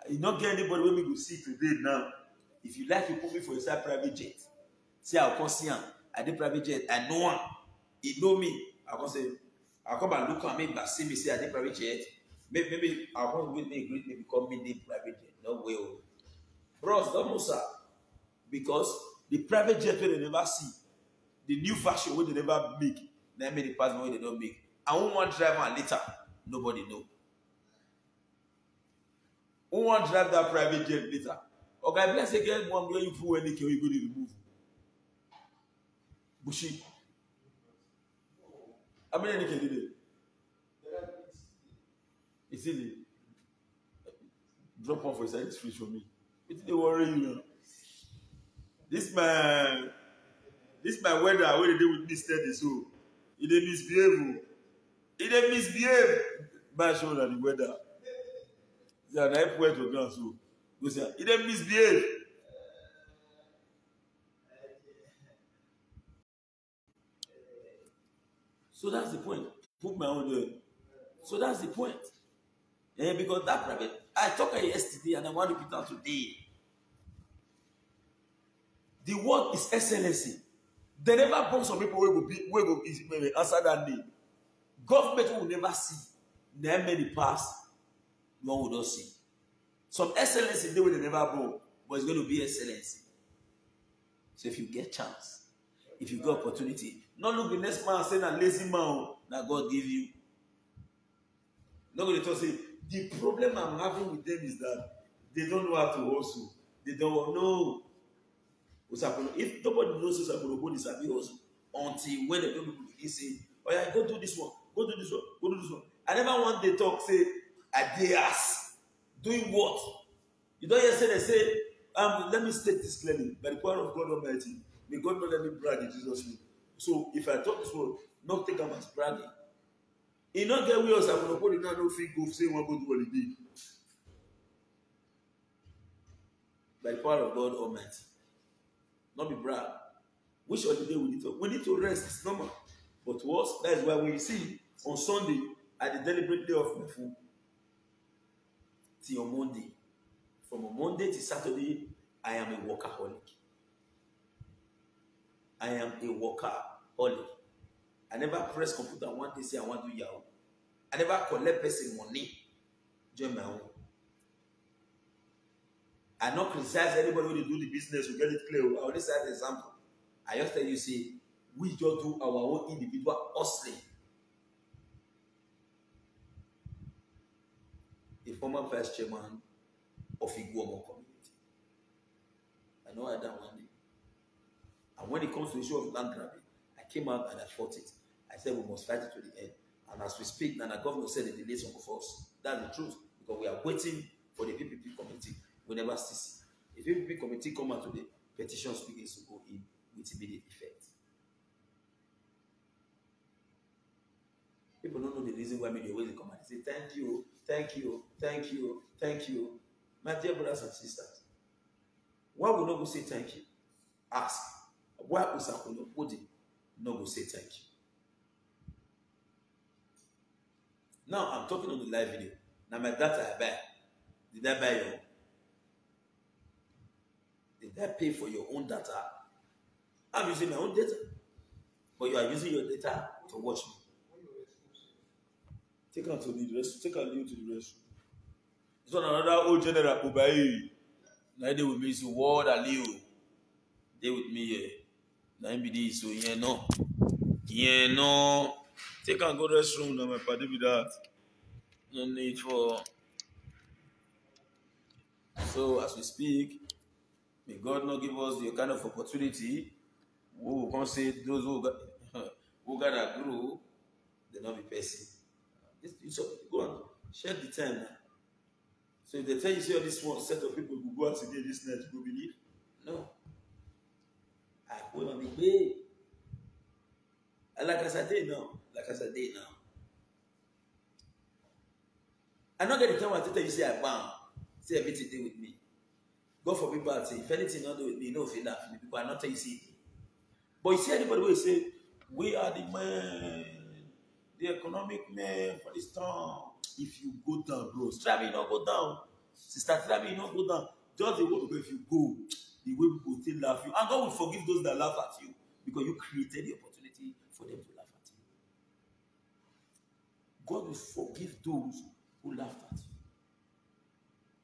you not get anybody when we go see today now. If you like, you put me for inside private jet. See, I'll come see him. I did private jet. I know him. He know me. I'll come say, I'll come and look at me, but see me say I did private jet. Maybe I'll come with me, greet me, become me did private jet. No way. Bros, don't know, sir. Because the private jet they never see, the new version where they never make, they made the past where they don't make. And one driver and later, nobody know. Who want to drive that private jet later? Okay, bless again, one where you pull any can you go to remove. Bushi. How many can you do? It's easy. Drop one for side free for me. It's the worry you know. This my weather where they do with me steady so. It dey misbehave. It dey misbehave. By show that the weather. Yeah, na help where to go so. Go say it dey misbehave. So that's the point. Put my own there. So that's the point. Yeah, because that private, I talked yesterday and I want to repeat that today. The word is excellency. They never bring some people who will answer that name. Government will never see. There many pass, one will not see. Some excellency they will never bring, but it's going to be excellency. So if you get chance, if you get opportunity, not look the next man saying a lazy man that God give you. Not going to talk say the problem I'm having with them is that they don't know how to hustle. They don't know. If nobody knows what's happening, nobody sabi hustle until when the people say, "Oh yeah, go do this one, go do this one, go do this one." I never want they talk say, "I dey ass doing what?" You don't hear say they say, "Let me state this clearly by the power of God Almighty. May God not let me brag in Jesus' name." So if I talk this word, not take them as bragging. You not get where else I'm going to put it now, no free go say one go do holiday. By the power of God Almighty. Not be brag. Which holiday we need to? We need to rest. It's normal. But to us, that is why when you see on Sunday, at the deliberate day of my food, till Monday. From a Monday to Saturday, I am a workaholic. I am a workaholic. I never press computer one day say I want to do Yahoo. I never collect person money. Join my own. I not criticize anybody when they do the business. We get it clear. I only say an example. I just tell you, say, we just do our own individual hustling. The former vice chairman of Iguomo community. I know I done one day. And when it comes to the issue of land grabbing, I came out and I fought it. I said we must fight it to the end. And as we speak, now the governor said the delay some of us. That's the truth. Because we are waiting for the PPP committee. We never see. The PPP committee come out today, petitions begins to go in with immediate effect. People don't know the reason why media always come and say, thank you, thank you, thank you, thank you. My dear brothers and sisters, why will not go say thank you? Ask. Why would not go say thank you? Now I'm talking on the live video. Now my data I buy. Did I buy your own? Did I pay for your own data? I'm using my own data. But you are using your data to watch me. Take her to the restroom. Take her to the restroom. This one another old general Kubai. Now they with me is word Aliu. They with me here. Now MBD so yeah no. Yeah no. Take her go restroom now my party with that. No need for. So as we speak, may God not give us the kind of opportunity. We can't say those who got a grow, they not be person. Go on, share the time now. So if they tell you, see all this one set of people who go out today this night, you go believe? No. I will not be paid. And like as I did now, I not get the time I tell you say I bound. Say everything do with me. God forbid bad thing. If anything not do with me, no feel that for me. People are not tell you see it. But you see anybody will say, we are the man, the economic man for this town. If you go down, bro, try me not go down. Sister, try me not go down. Just the way if you go, the way people still laugh you. And God will forgive those that laugh at you because you created the opportunity for them to laugh at you. God will forgive those who laughed at you.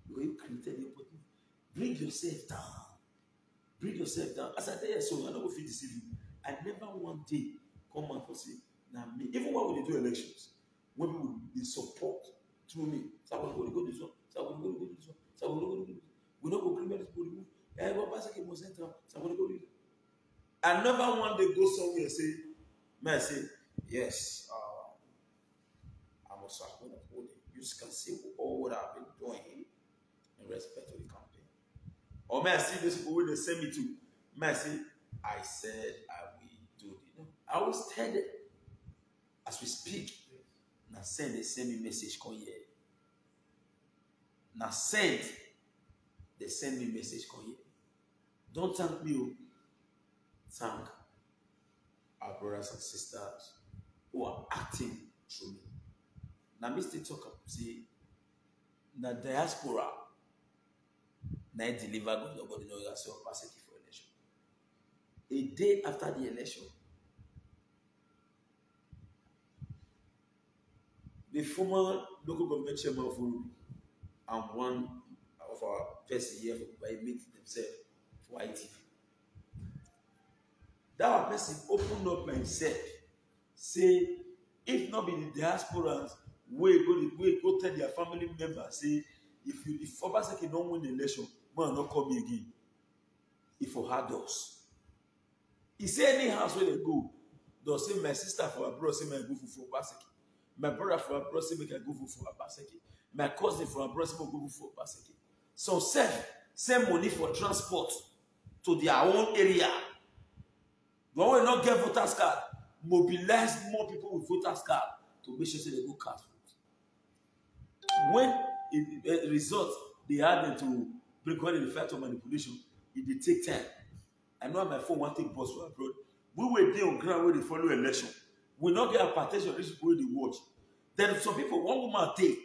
Because you created the opportunity. Bring yourself down. Bring yourself down. As I tell you, so I don't feel deceive you. I never one day come out and say, now me. Even when we do elections, when people they support through me, so I'm going to go this one, so I'm going to go this one, so I'm going to go this one. We don't go criminal people remove. Everyone pass a more center, so I'm going to go this one. I never one day go somewhere and say, may I say, yes, I was going to hold it. You can see all what I've been doing in respect to the campaign. Or may I see those people when they send me to, may I say, I said I will do it. No, I always tell them, as we speak, now send me message come here. Now send me message come here. Don't thank me. Thank our brothers and sisters who are acting through me. Now, Mr. Talker, see, the diaspora, now deliver God, nobody knows yourself capacity for election. A day after the election, the former local government chairman of Urubi and one of our person here by meet themselves for ITV. That person opened up himself, say, if not be the diasporans, we go tell their family members, say, if Obaseki don't win the election, man not call me again. If for hard doors. He say any house where they go, they'll say my sister for abroad say my go for Obaseki. My brother for abroad say make I go for Obaseki. My cousin for abroad say make I go for Obaseki. So send money for transport to their own area. When we not get voters card, mobilize more people with voters card to make sure they go cast vote. When it results, they add them to bring on the effect of manipulation. It will take time. I know my phone won't take bus for abroad. We were there on ground where they follow election. We not get a partition of rich people they watch. Then some people, one woman take,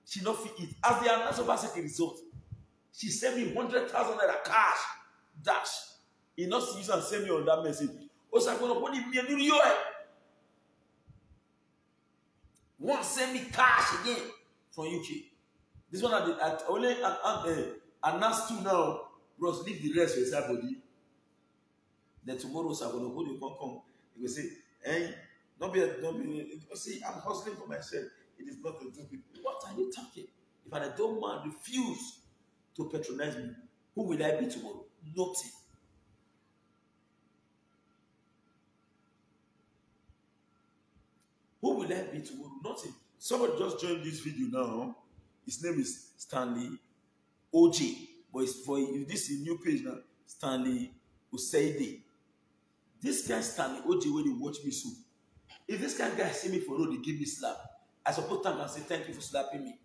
she not fit it. As they announced about second result, she sent me 100,000 naira cash dash. He not use and send me on that message. Also, I'm going to put it in New York. One send me cash again from UK. This one I only announced two now. Bros, leave the rest with somebody. Then tomorrow, I'm going to hold you come. He will say, hey, don't be. See, I'm hustling for myself. It is not the two people. What are you talking? If I don't man refuse to patronize me, who will I be tomorrow? Nothing. Who will I be tomorrow? Nothing. Somebody just joined this video now. His name is Stanley OJ. But it's for this is a new page now. Stanley Usaide. This guy Stanley OJ, when he watch me so, if this kind of guy see me for road, he give me slap. I suppose thank and say thank you for slapping me.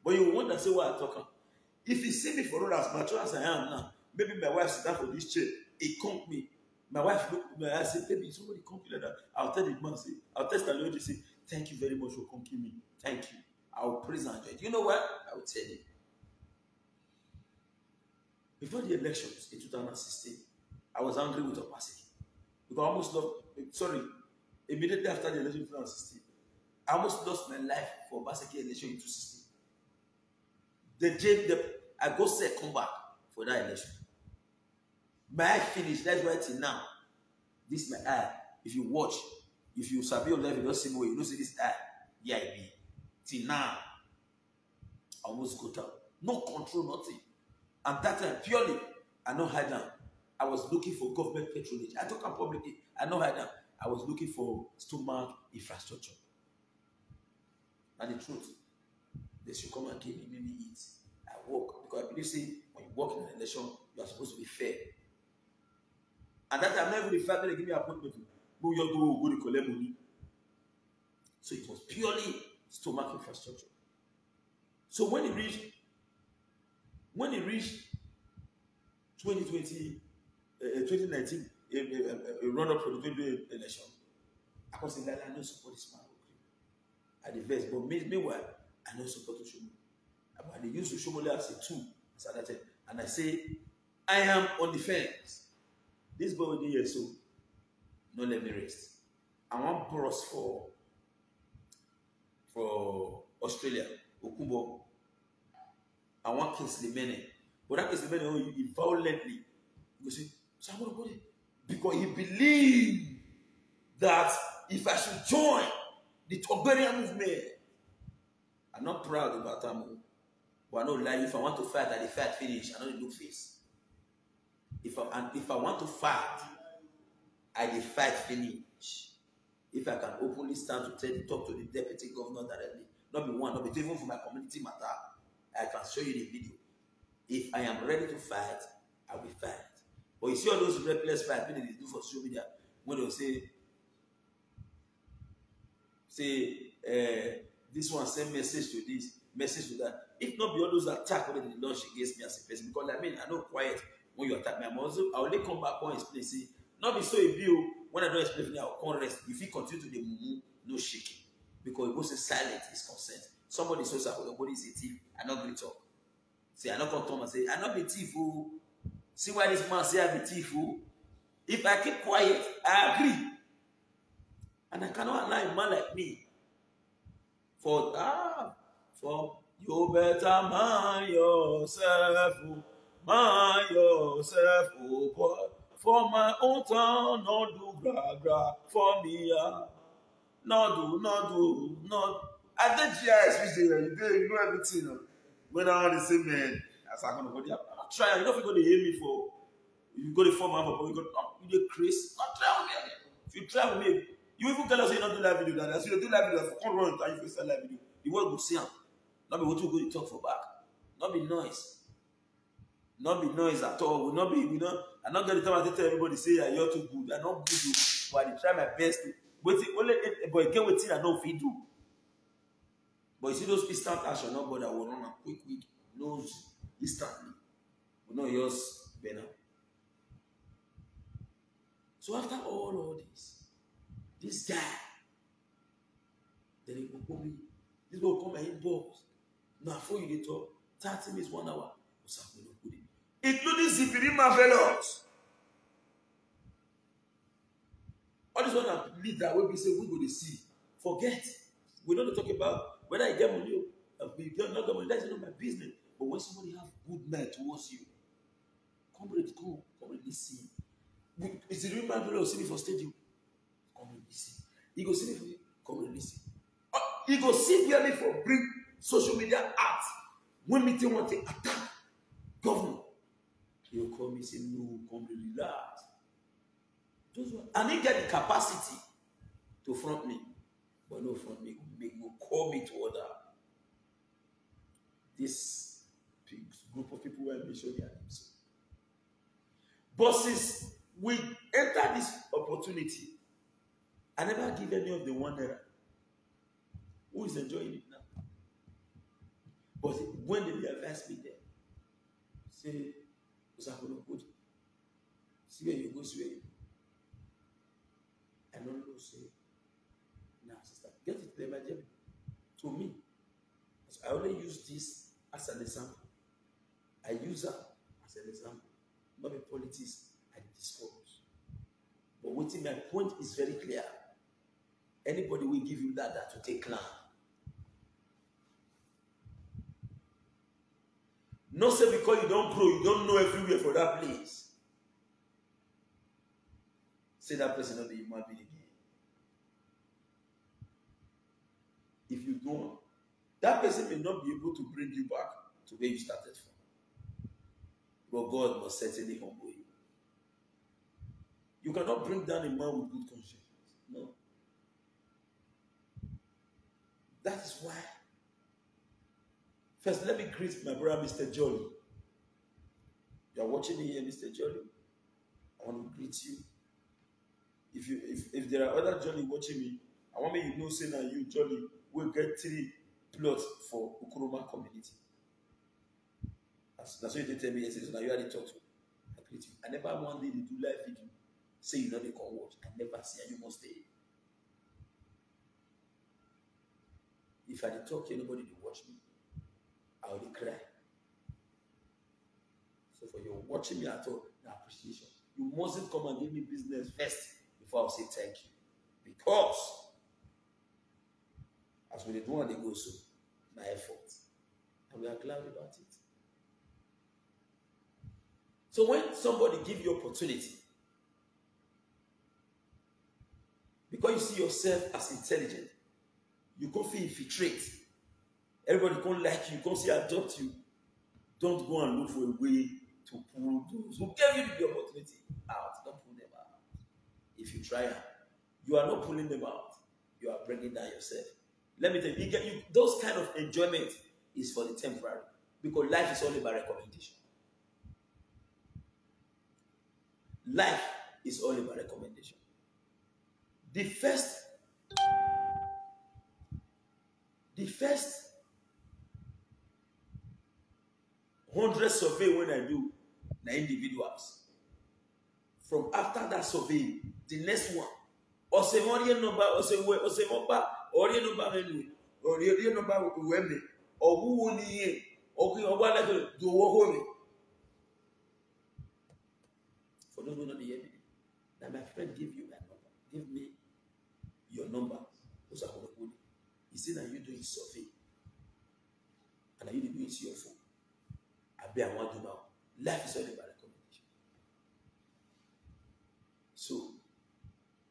But you wonder say what I'm talking. If he see me for road as mature as I am now, maybe my wife sit down for this chair, he conk me. My wife look at me and say, baby, somebody conk you like that. I'll tell the man, say, I'll tell Stanley OJ, say, thank you very much for conking me. Thank you. I'll praise and joy. You know what? I will tell you. Before the elections in 2016, I was angry with Obaseki. Because I almost lost, sorry, immediately after the election in 2016, I almost lost my life for Obaseki election in 2016. I go say come back for that election. My eye finished, that's why till now. This is my eye. If you watch, if you sabi your life, you don't see more, you don't see this eye. Yeah, it be. Till now, I almost go down. No control, nothing. And that time, purely, I know hide down. I was looking for government patronage. I talk publicly. I know hide down. I was looking for stomach infrastructure. And the truth, they should come and give me maybe eat. I work. Because I believe, say, when you work in an election, you are supposed to be fair. And that time, never the fact that they give me an appointment. Go to collect money. So it was purely stomach infrastructure. So when it reached 2019, a run-up for the 2020 election, I can say that I don't support this man. At the best, but meanwhile, I don't support Oshomole. But they use Oshomole as a tool, and I say, I am on the fence. This boy will be here, so no let me rest. I want bros for Australia, Okumbo. I want Kingsley Mene. But that Kingsley Mene, he violently, you see, so I'm going to go there. Because he believed that if I should join the Togberian movement, I'm not proud about that move. But I know, like, if I want to fight, I the fight finish. I know the look face. If I want to fight, I the fight finish. If I can openly stand to talk to the deputy governor directly, not be one, not be two, even for my community matter, I can show you the video. If I am ready to fight, I will fight. But you see all those reckless fights they do for social media when they say this one send message to this, message to that. If not be all those attacks when they launch against me as a person, because I mean I know quiet when you attack me. I only come back and explain. See, not be so a bill when I don't explain. I will come rest. If you continue to the mumu, no shaking, because it goes silent is consent. Somebody says your body is a thief. I not going to talk. See, I not come to and say I not be thief. Oh. See why this man say I be thief. Oh. If I keep quiet, I agree. And I cannot allow a man like me for you better mind yourself, oh boy. For my own town, not do gra for me, not do. I did GIS, you know everything. When I want to say, man, as I'm going to go there, I'm trying. You know if you're going to hear me for, if you go to form of you do Chris, not try with me. If you try with me, you even tell us you not do that video. That as you do that video, come run and you face that live video. The world will see him. Not be what you go to talk for back. Not be noise. Not be noise at all. Will not be, I'm not going to tell everybody say you're too good. I'm not good, but I try my best to. But again, with it, I know if you do. But you see those instant action, not bother will run quick, knows instantly. We know yours better. So after all this guy, then he will come in. This will come and inbox. Now before you talk, 30 minutes, 1 hour. Including Zipiri Marvelous. All this one that lead that way we say we go to see. Forget. We don't talk about whether I get money or not get money. That's not my business. But when somebody have good mind towards you, come listen. Is the real Marvelous see me for stadium? Come listen. He go see me for you. Come listen. He go see me for bring social media art. when meeting want to attack government, he will call me say, no, come relax. And he get the capacity to front me, but no front me, go call me to order. This group of people were mentioned their names. But since we enter this opportunity, I never give any of the £1. Who is enjoying it now? But when they realize me there, say, good. See where you go, see where you go. I don't know, say, now, sister, get it there, my dear. To me, I only use this as an example. I use her as an example. Not the politics I discourage. But waiting, my point is very clear. Anybody will give you that to take land. Not say because you don't grow, you don't know everywhere for that place. Say that person not be human being again. If you don't, that person may not be able to bring you back to where you started from. But God must certainly humble you. You cannot bring down a man with good conscience. No. That is why. First, let me greet my brother, Mr. Jolly. You are watching me here, Mr. Jolly. I want to greet you. If there are other Jolly watching me, I want me to know, say now you, Jolly, will get 3 plots for Ukuruma community. That's what you tell me yesterday. So now you already talked to me. I greet you. I never one day to do live video. Say you know they can watch. I never see, and you must stay. If I did talk, nobody to watch me, I would cry. So for you watching me at all, the appreciation. You mustn't come and give me business first before I'll say thank you. Because as we do and they go so, my effort. And we are glad about it. So when somebody gives you opportunity, because you see yourself as intelligent, you can't feel infiltrate. Everybody can't like you, can't say adopt you. Don't go and look for a way to pull those who gave you the opportunity out. Don't pull them out. If you try, you are not pulling them out. You are bringing down yourself. Let me tell you, those kind of enjoyment is for the temporary. Because life is only by recommendation. Life is only by recommendation. The first 100 survey when I do na individuals. From after that survey, the next one, or say one number, or say number, or women, or who will need, or what like do home. For those who know the evidence, that my friend give you that number, give me your number. Those are good. He said that you doing survey, and you doing your phone. I bet I want to know. Life is all about recommendation. So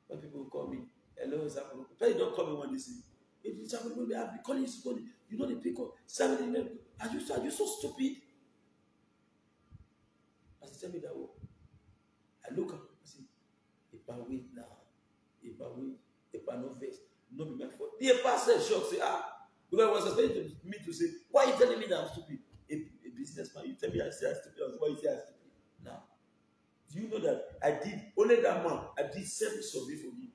when people call me, hello, Zapolo, but you don't call me when they say, it's Zapolo, I've been calling you, you know the people, are you so stupid? As he tell me that, I look up, I say, if I wait now, if I no face, no be my fault. The pastor shock, say, because I was expecting me to say, why are you telling me that I'm stupid? A businessman, you tell me I say I'm stupid, why you say I'm stupid? Now, do you know that I did, only that month, I did 7 surveys for him.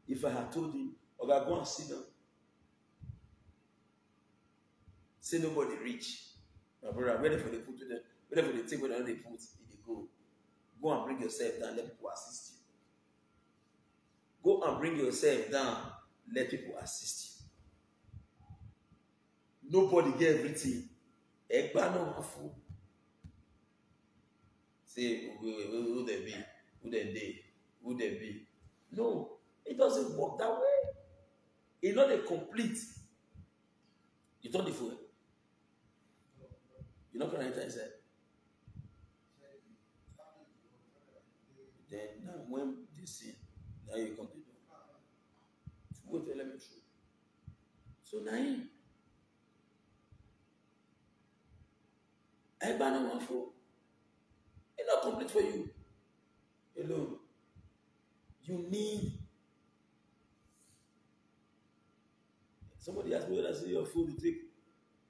If I had told him, okay, go and sit down. Say nobody rich. My brother, whether for the put to them, whether for the take whether they put, they go. Go and bring yourself down, let people assist you. Go and bring yourself down, let people assist you. Nobody get everything. Egbano hafu. Say, who they be? Who they be? No, it doesn't work that way. It's not a complete. You turn the fool. You're not going to enter inside. Then, now when they see, now you continue. Go to elementary. So now, Everybody no want for. It's not complete for you alone. You need. Somebody asked me whether I say your food will take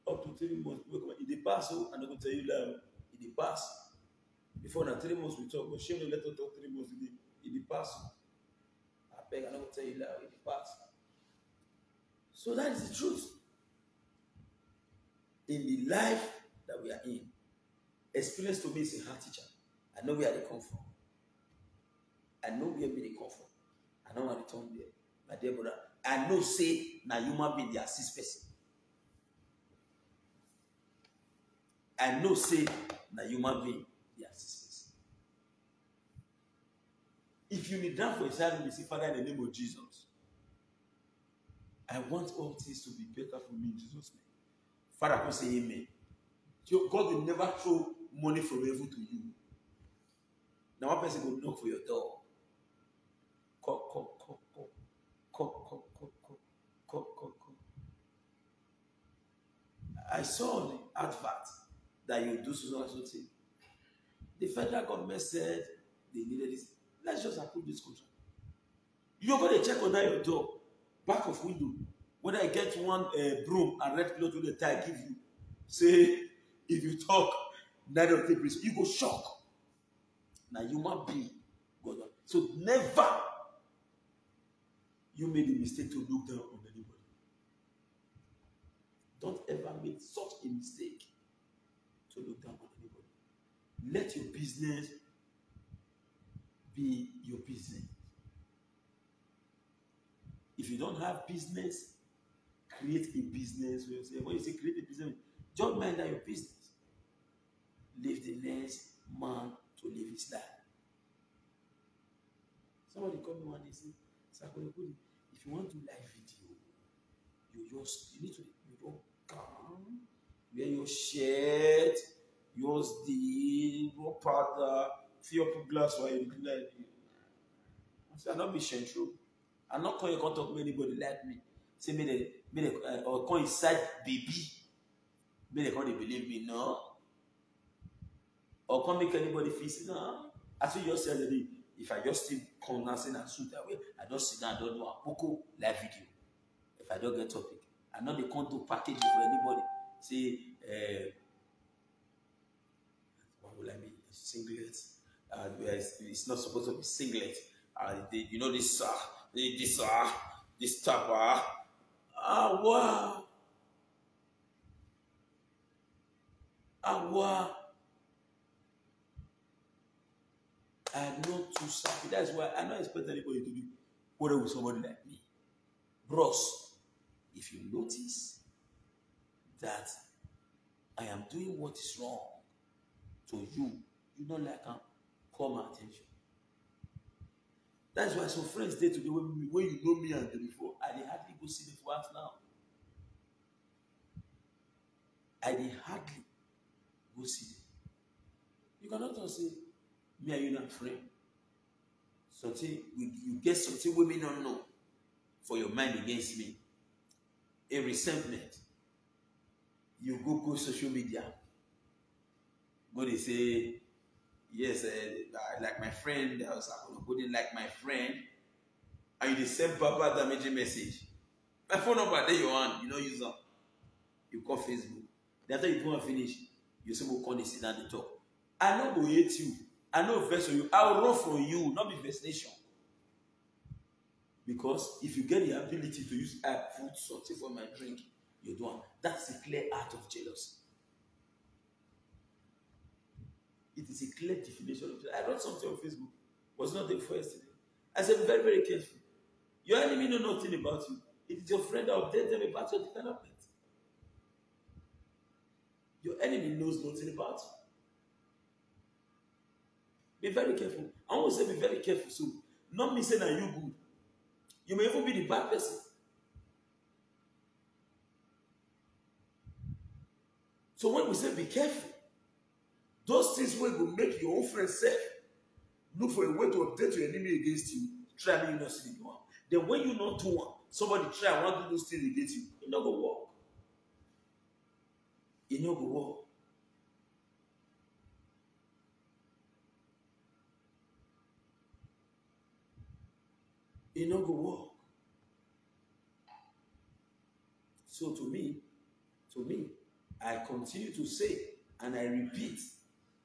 up to 3 months. If they pass, I'm not going to tell you that. If they pass, before now 3 months we talk, but she only let us talk 3 months. If they pass, I beg, I'm not going to tell you that. If they pass. So that is the truth. In the life that we are in, experience to me is a hard teacher. I know where they come from. I know where they come from. I know how they turn there. My dear brother, I know say na human being they assist person. I know say na human being they assist person. If you need down for a side, you say, Father, in the name of Jesus, I want all things to be better for me in Jesus' name. Father, come say amen. God will never throw money from heaven to you. Now one person will knock for your door. I saw the advert that you do so and so thing. The federal government said they needed this. Let's just approve this contract. You're going to check under your door, back of window, whether I get one broom and red cloth with a tie give you. Say, if you talk, neither of the priest, you go shock. Now you might be God. So never you made the mistake to look down on anybody. Don't ever make such a mistake to look down on anybody. Let your business be your business. If you don't have business, create a business. When you say create a business, don't mind that your business. Leave the next man to live his life. Somebody called me one day and said, if you want to live video, you need to come, wear your shirt, use the raw powder, fill up glass while you do like it. I said, I'm not be true. I'm not going to talk to anybody like me. Say, or come inside baby. May they can't believe me, no. Or can't make anybody feel, no. As you just said, if I just still come and say and shoot that way, I just sit down, I don't know a Poco live video. If I don't get topic, I know they can't do packaging for anybody. Say, what will I mean? Singlet. It's not supposed to be singlet. You know this tapa. Wow. I'm not too sappy. That's why I don't expect anybody to do whatever with somebody like me. Bros, if you notice that I am doing what is wrong to you, you don't like call my attention. That's why some friends day today when you know me and them before, I dey hardly go see them for us now. I dey hardly go see them. You cannot just say, me and you not friend. Something you get something women don't know for your mind against me. A resentment. You go social media. Go they say, yes, like my friend, I was going to like my friend, and you the same papa damaging message. My phone number there you on, you know use them. You call Facebook. Then after you go and finish, you say we'll call the sit down and talk. I know go hate you. I know verse on you. I will run from you, not be vexation. Because if you get the ability to use food something for my drink, you don't. That's a clear act of jealousy. It is a clear definition of jealousy. I wrote something on Facebook. Was not the first today. I said, be very, very careful. Your enemy knows nothing about you. It is your friend that updates them about your development. Your enemy knows nothing about you. Be very careful. I want to say be very careful. So, not me saying that you good. You may even be the bad person. So when we say be careful, those things will make your own friend safe. Look for a way to update your enemy against you. Try me, you not see the one. Then when you not do one, somebody try and want to do those things against you, it not go work. It not go work. it no go work. So to me, I continue to say and I repeat,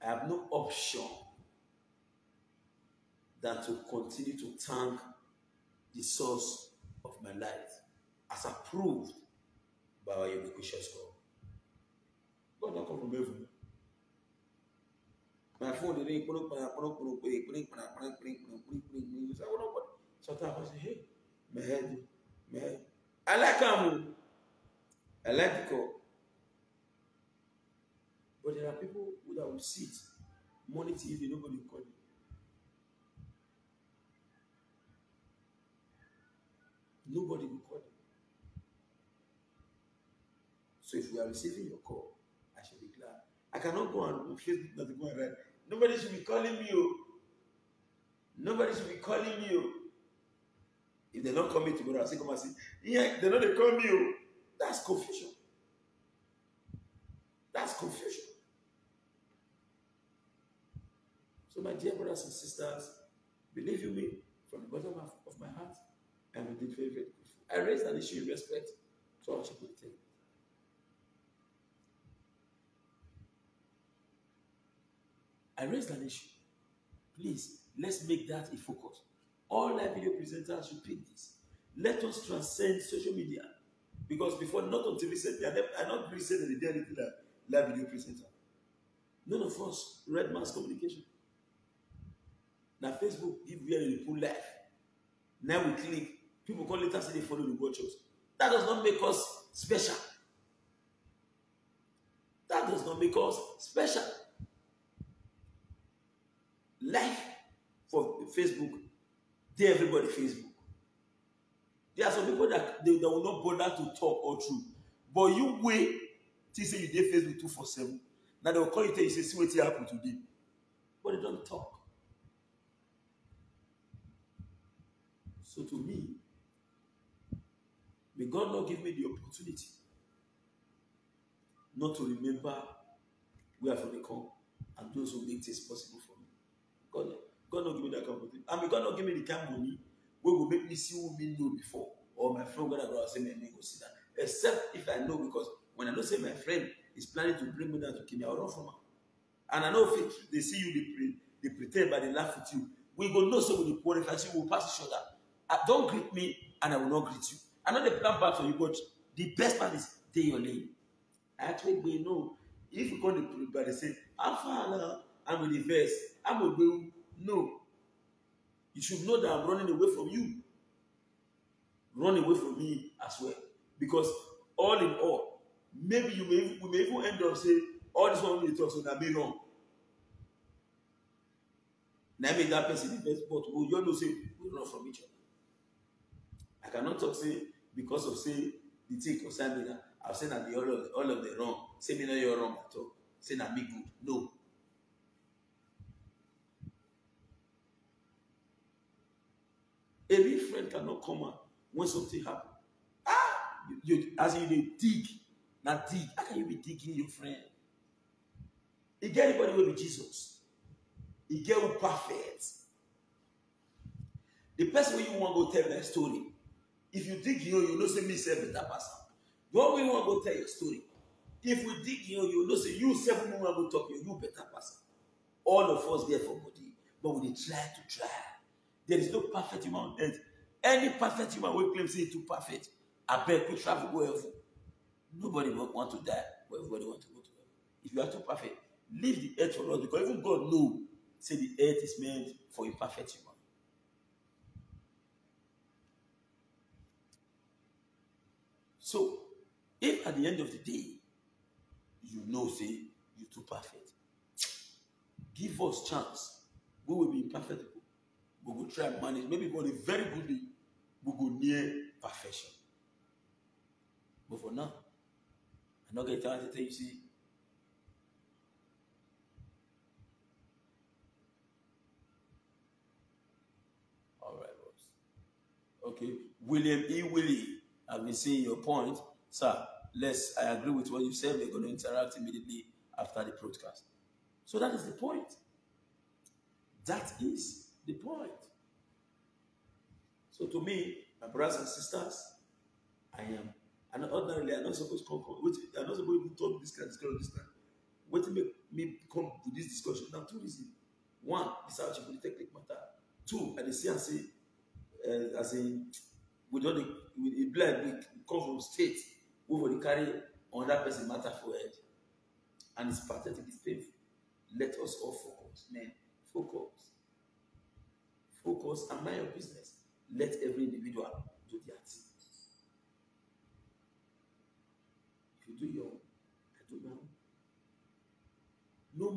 I have no option than to continue to thank the source of my life as approved by our ubiquitous God. God don't come from heaven. My phone they sometimes I say, hey, my head. I like him. I like the call. But there are people who that will sit, money TV, nobody will call you. Nobody will call you. So if you are receiving your call, I should be glad. I cannot go on Facebook not to go and write. Nobody should be calling me. Nobody should be calling me. If they don't call me tomorrow, I'll say, come and say, yeah, they know they call me. That's confusion. That's confusion. So my dear brothers and sisters, believe you me, from the bottom of my heart, I'm indeed very, very grateful. I raised an issue in respect to our people thing. I raised an issue. Please, let's make that a focus. All live video presenters should pick this. Let us transcend social media. Because before, not until recently, I not really said that they did anything like live video presenter. None of us read mass communication. Now Facebook give where they pull live. Now we click. People call later say they follow the watchers. That does not make us special. That does not make us special. Life for Facebook, they everybody Facebook. There are some people that they will not bother to talk or true. But you wait till say you did Facebook 247. Now they will call you tell you say see what happened today. But they don't talk. So to me, may God not give me the opportunity not to remember where from they come and those who make this possible for me. God not give me that kind of thing. And may God not give me the kind of money where will make me see who me know before. Or my friend gonna go and say, me go see that. Except if I know, because when I know say my friend is planning to bring me down to Kenya, I'll run from her. And I know if they see you, they pretend, but they laugh with you. We go know so with the poor, if I see we will pass each other. Don't greet me and I will not greet you. I know the plan bad for you, but the best part is stay your lane. I actually we know if you call the police, but they say, I'm fine now, I'm with the verse, I'm with you. No. You should know that I'm running away from you. Run away from me as well. Because all in all, maybe we may even end up saying, all this one we talk, so that be wrong. Now make that person the best, but you don't say we run from each other. I cannot talk say because of say the thing concern me that I've said that all of them wrong. Say me no you're wrong at all. Say that me good. No. A real friend cannot come out when something happens. As you dig, not dig. How can you be digging your friend? You get anybody will be Jesus. You get who perfect. The person who you want to go tell that story. If you dig you know say me say better person. The one way you want to go tell your story. If we dig you know say you 7 women go talk you better person. All of us there for body, but we try. There is no perfect human on earth. Any perfect human will claim say too perfect. I beg we travel go heaven. Nobody want to die, but everybody want to go to heaven. If you are too perfect, leave the earth for us, because even God knows say the earth is meant for imperfect human. So, if at the end of the day, you know, say, you're too perfect, give us chance. We will be imperfect. We will try and manage. Maybe for a very good day, we go near perfection. But for now, I'm not going to tell you, see, all right, boss. Okay, William E. Willie. I've been seeing your point. Sir, I agree with what you said. We're going to interact immediately after the broadcast. So that is the point. That is the point. So to me, my brothers and sisters, and ordinarily I'm not supposed to I'm not supposed to talk this kind. What make me come to this discussion? Now, two reasons. One, this is how polytechnic matter. Two, I see and say, as in, with a blind, we come from state, we will carry on that person matter for head. And it's pathetic, it's painful. Let us all focus, man. Focus. Focus and mind your business. Let every individual do their thing. If you do your own, I do my own. No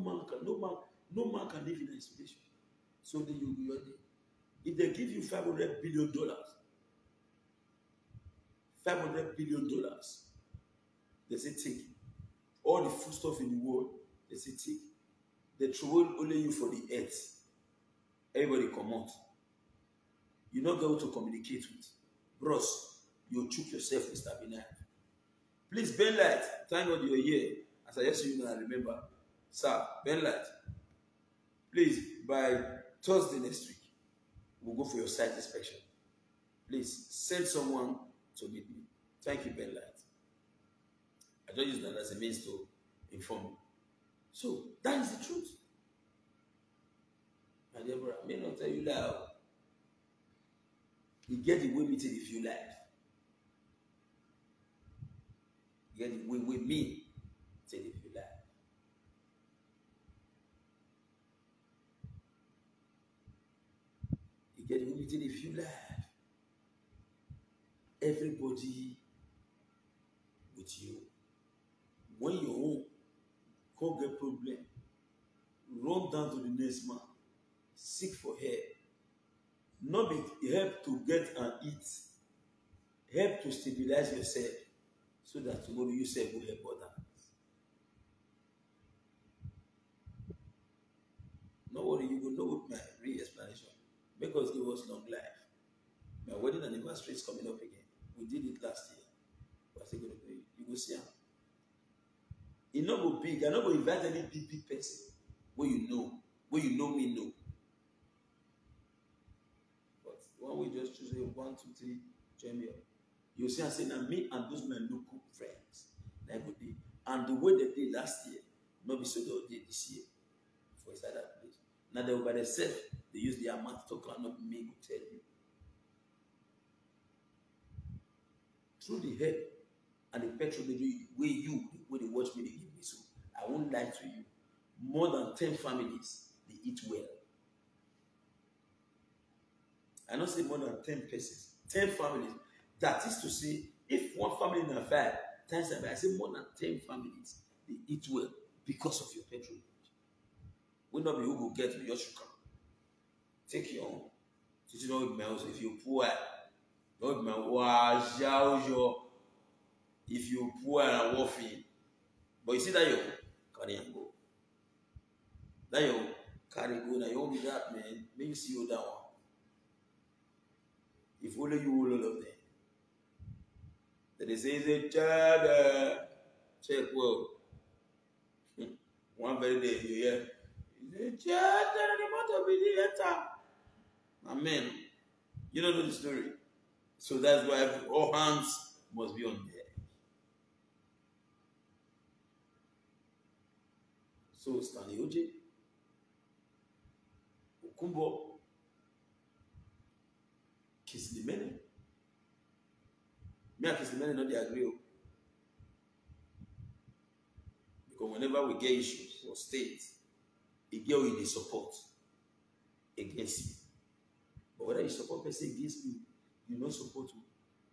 man can live in isolation. So then you'll be your day. If they give you $500 billion, $500 billion, they say take. All the food stuff in the world, they say take. They throw only you for the earth. Everybody come out. You're not going to communicate with. Bros, you choke yourself, Mr. Benai. Please, Ben Light, thank God you're here. As I just see you now, remember. Sir, Ben Light, please, by Thursday next week, we'll go for your site inspection. Please, send someone to meet me. Thank you, Ben Light. I don't use that as a means to inform you. So, that is the truth. My dear brother, I may not tell you loud. You get the way me till if you like. You get the way with me till if you like. You get the way me till if you like. Everybody with you. When you're home, can't get problem, run down to the next man, seek for help. Not be help to get and eat, help to stabilize yourself so that tomorrow you self will help others. No worry, you will know with my real explanation. Because give us long life. My wedding anniversary is coming up again. We did it last year. But I think you will see how. It's not go big. I'm not going to invite any big person where you know me know. But one we just choose 1, 2, 3, join me up. You see, I say now me and those my local friends. And the way they did last year, not be so they did this year. For inside that place. Now they by themselves, they use the amount to talk and not me to tell you. Through the help and the petrol they do where they watch me, they give me. So I won't lie to you. More than 10 families, they eat well. I don't say more than 10 persons, 10 families. That is to say, if one family in a 5 times that, I say more than 10 families, they eat well because of your petrol. Will not be who will get your sugar. Take your own. You know if you're poor, if you're poor and worthy, but you see that you carry and go. That you carry go, now you won't be that man. Make you see you that one. If only you all of them. Then they say the child check well. One very day you hear the child the motor be the amen. You don't know the story. So that's why all hands must be on there. So Stanley Oje, Okumbo, Kislimene. Me and Kislimene not they agree. Because whenever we get issues for state, it get with the support against you. But whether you support person against me, you don't support me.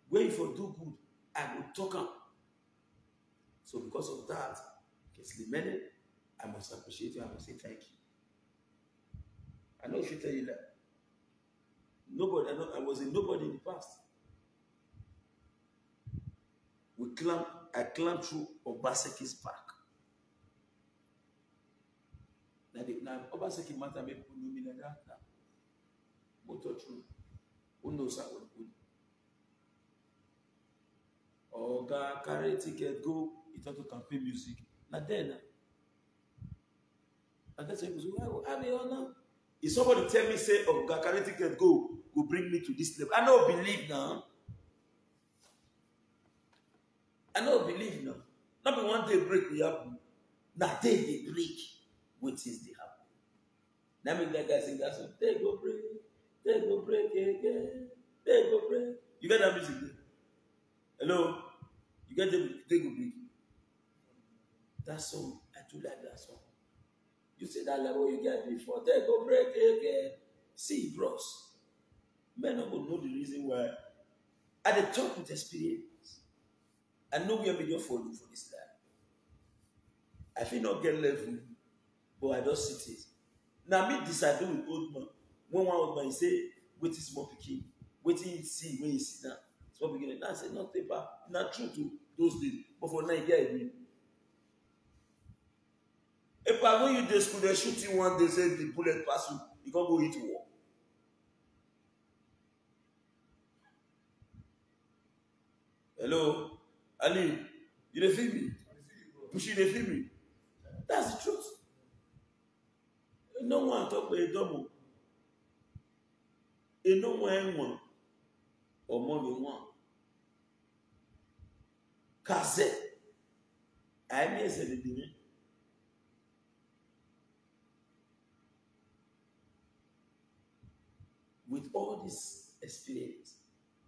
When you for do good, I will talk up. So because of that, Kislimene, I must appreciate you. I must say thank you. I know if you tell you that. Nobody, I was a nobody in the past. I climbed through Obaseki's park. Now Obaseki matter make people know me like that now. Motor through. Who knows how it would? Oga carry ticket, go, it ought to campaign music. Now then. And that's why I mean, now. If somebody tell me, say, oh, carry ticket, go, go bring me to this level. I don't believe now. I don't believe now. Not be one day break we happen. Now they break. What is the happen? Now make that guy sing that song. They go break again. They go break. You get that music there? Hello? You get them, they go break. That song, I do like that song. You see that level you get before, they go break again. See, bros. Men don't know the reason why. At the top with experience. I know we are media for you for this life. I feel not get level, but I just sit it. Now me decide with old man. When one old man say, wait is small picking, waiting you see when you sit down. Small beginning. Now I say not paper, not true to those days. But for now, you get it. If I when you to school, they shoot you one, they say the bullet pass you, you can't go into war. Hello? Ali, you dey feel me? Pushing dey feel me? That's the truth. No one talk about a double. No one or more than one. Kaze. I may say the thing. With all this experience,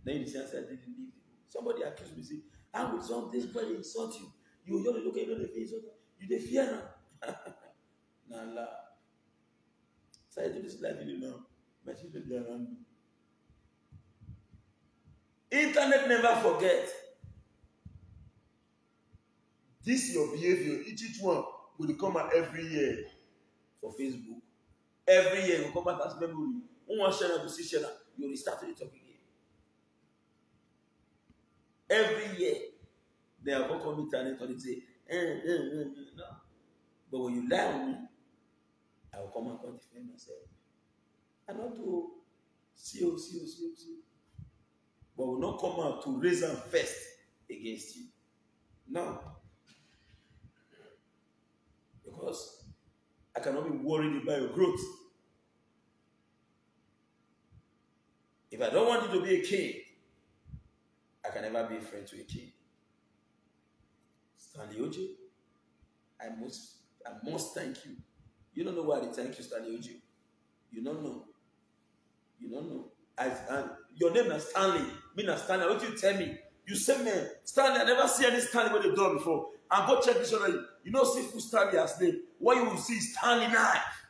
then you say I didn't leave the book. Somebody accused me, say, "I will solve this boy insult you. You only look at the face, you dey fear now." Nah, la. So I do this life you know. My children they around me. Internet never forget. This your behavior. Each one will come out every year for Facebook. Every year will come out as memory. One channel to see channel, you restart the talk again. Every year, they are going to come internet and say, no. But when you lie on me, I will come and defend myself. I not to see. But will not come out to raise them first against you. No. Because I cannot be worried about your growth. If I don't want you to be a king, I can never be a friend to a king. Stanley Ojo, I must thank you. You don't know why I thank you, Stanley Ojo. You don't know. You don't know. Your name is Stanley. Me na Stanley. What you tell me? You say, man, Stanley, I never see any Stanley when they done before. And go check this one. You know, see who Stanley has name. What you will see is Stanley knife.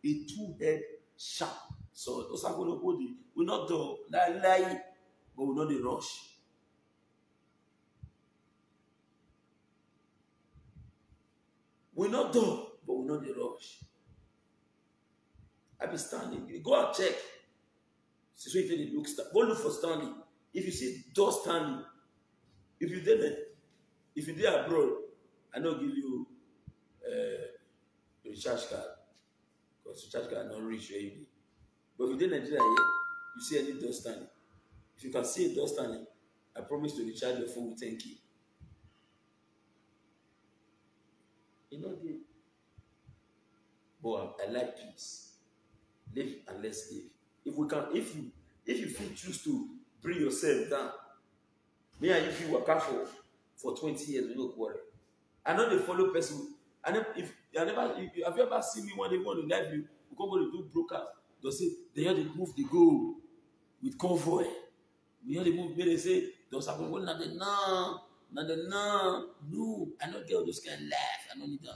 A two-head sharp. So those are going to hold it. We're not the lie, but we're not the rush. We're not dumb, but we're not the rush. I be standing. Go and check. So if you look, go look for Stanley. If you see those Stanley, if you did abroad, I don't give you a recharge card because recharge card not reach where you need. But if you did Nigeria here, you see any door Stanley. If you can see a door Stanley, I promise to recharge your phone with 10K. You know the. But I like peace. Live and let's live. If we can, if you feel choose to bring yourself down, me and if you work out for 20 years, we don't quarrel. I know they follow person. And if have you ever seen me when they want to live you, we can go to do brokers. They say they have to move the goal with convoy. We have to move. They say those are going not the no. No, I don't get all those kind of laugh. I don't need them.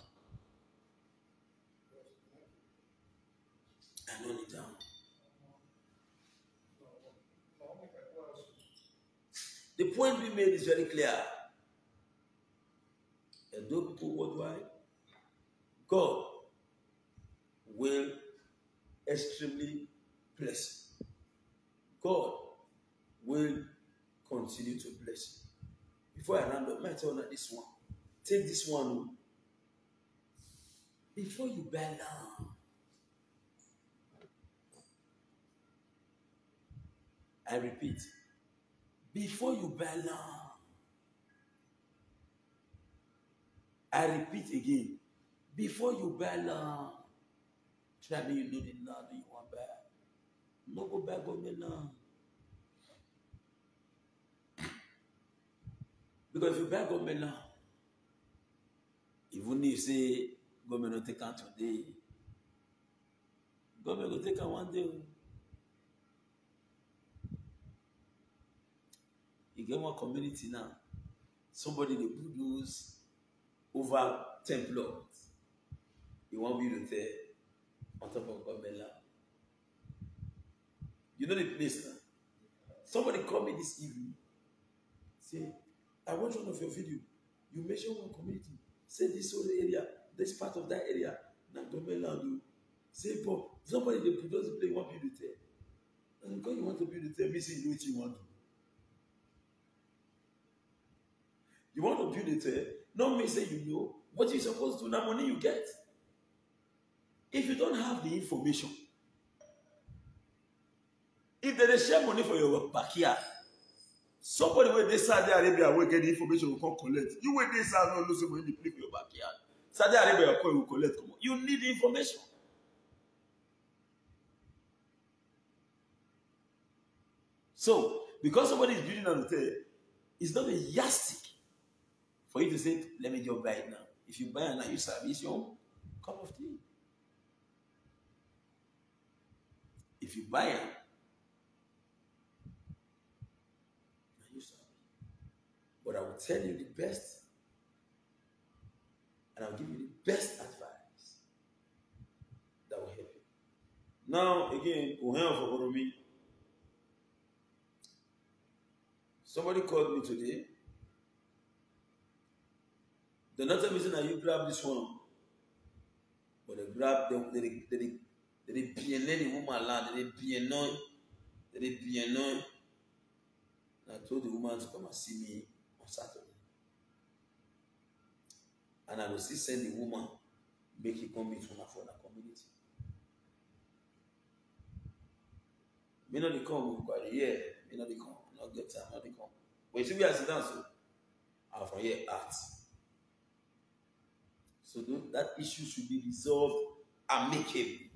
I don't need them. The point we made is very clear. And those people worldwide, God will extremely bless you. God will continue to bless you. Before I round up, I tell you this one. Take this one. Before you bow down, I repeat. Before you bow down, I repeat again. Before you bow down, try me, you know the Lord you want bow. No go back government now. Because if you buy government now, even if you say government will take out today, government will take out one day. You get one community now. Somebody they produce over 10 plots. You want me to tell on top of government land. You know the place now. Somebody called me this evening. Say, I watch one of your video. You mention one community. Say this whole area, this part of that area. Now government land. Say, but somebody they produce the place want you to tell. And because you want to build the tell, me say you know what you want to. You want to build it, not me say you know what you're supposed to do, that money you get. If you don't have the information, if they share money for your backyard, somebody where they Saudi Arabia will get the information will come collect. You wait this out not losing money to for your backyard. Saudi Arabia will collect. You need the information. So, because somebody is building an hotel, it's not a yardstick for you to say, let me just buy it now. If you buy it now, you service your own cup of tea. If you buy it, now you service. But I will tell you the best, and I'll give you the best advice that will help you. Now, again, somebody called me today. The not reason that you grab this one, but they grab they piano the woman land, they piano. And I told the woman to come and see me on Saturday. And I will still send the woman, make it come meet for the community. Me not they come, but yeah, me not they come, not get time, not they come. But you see, we are sitting down, so I'm from here, art. So that issue should be resolved amicably.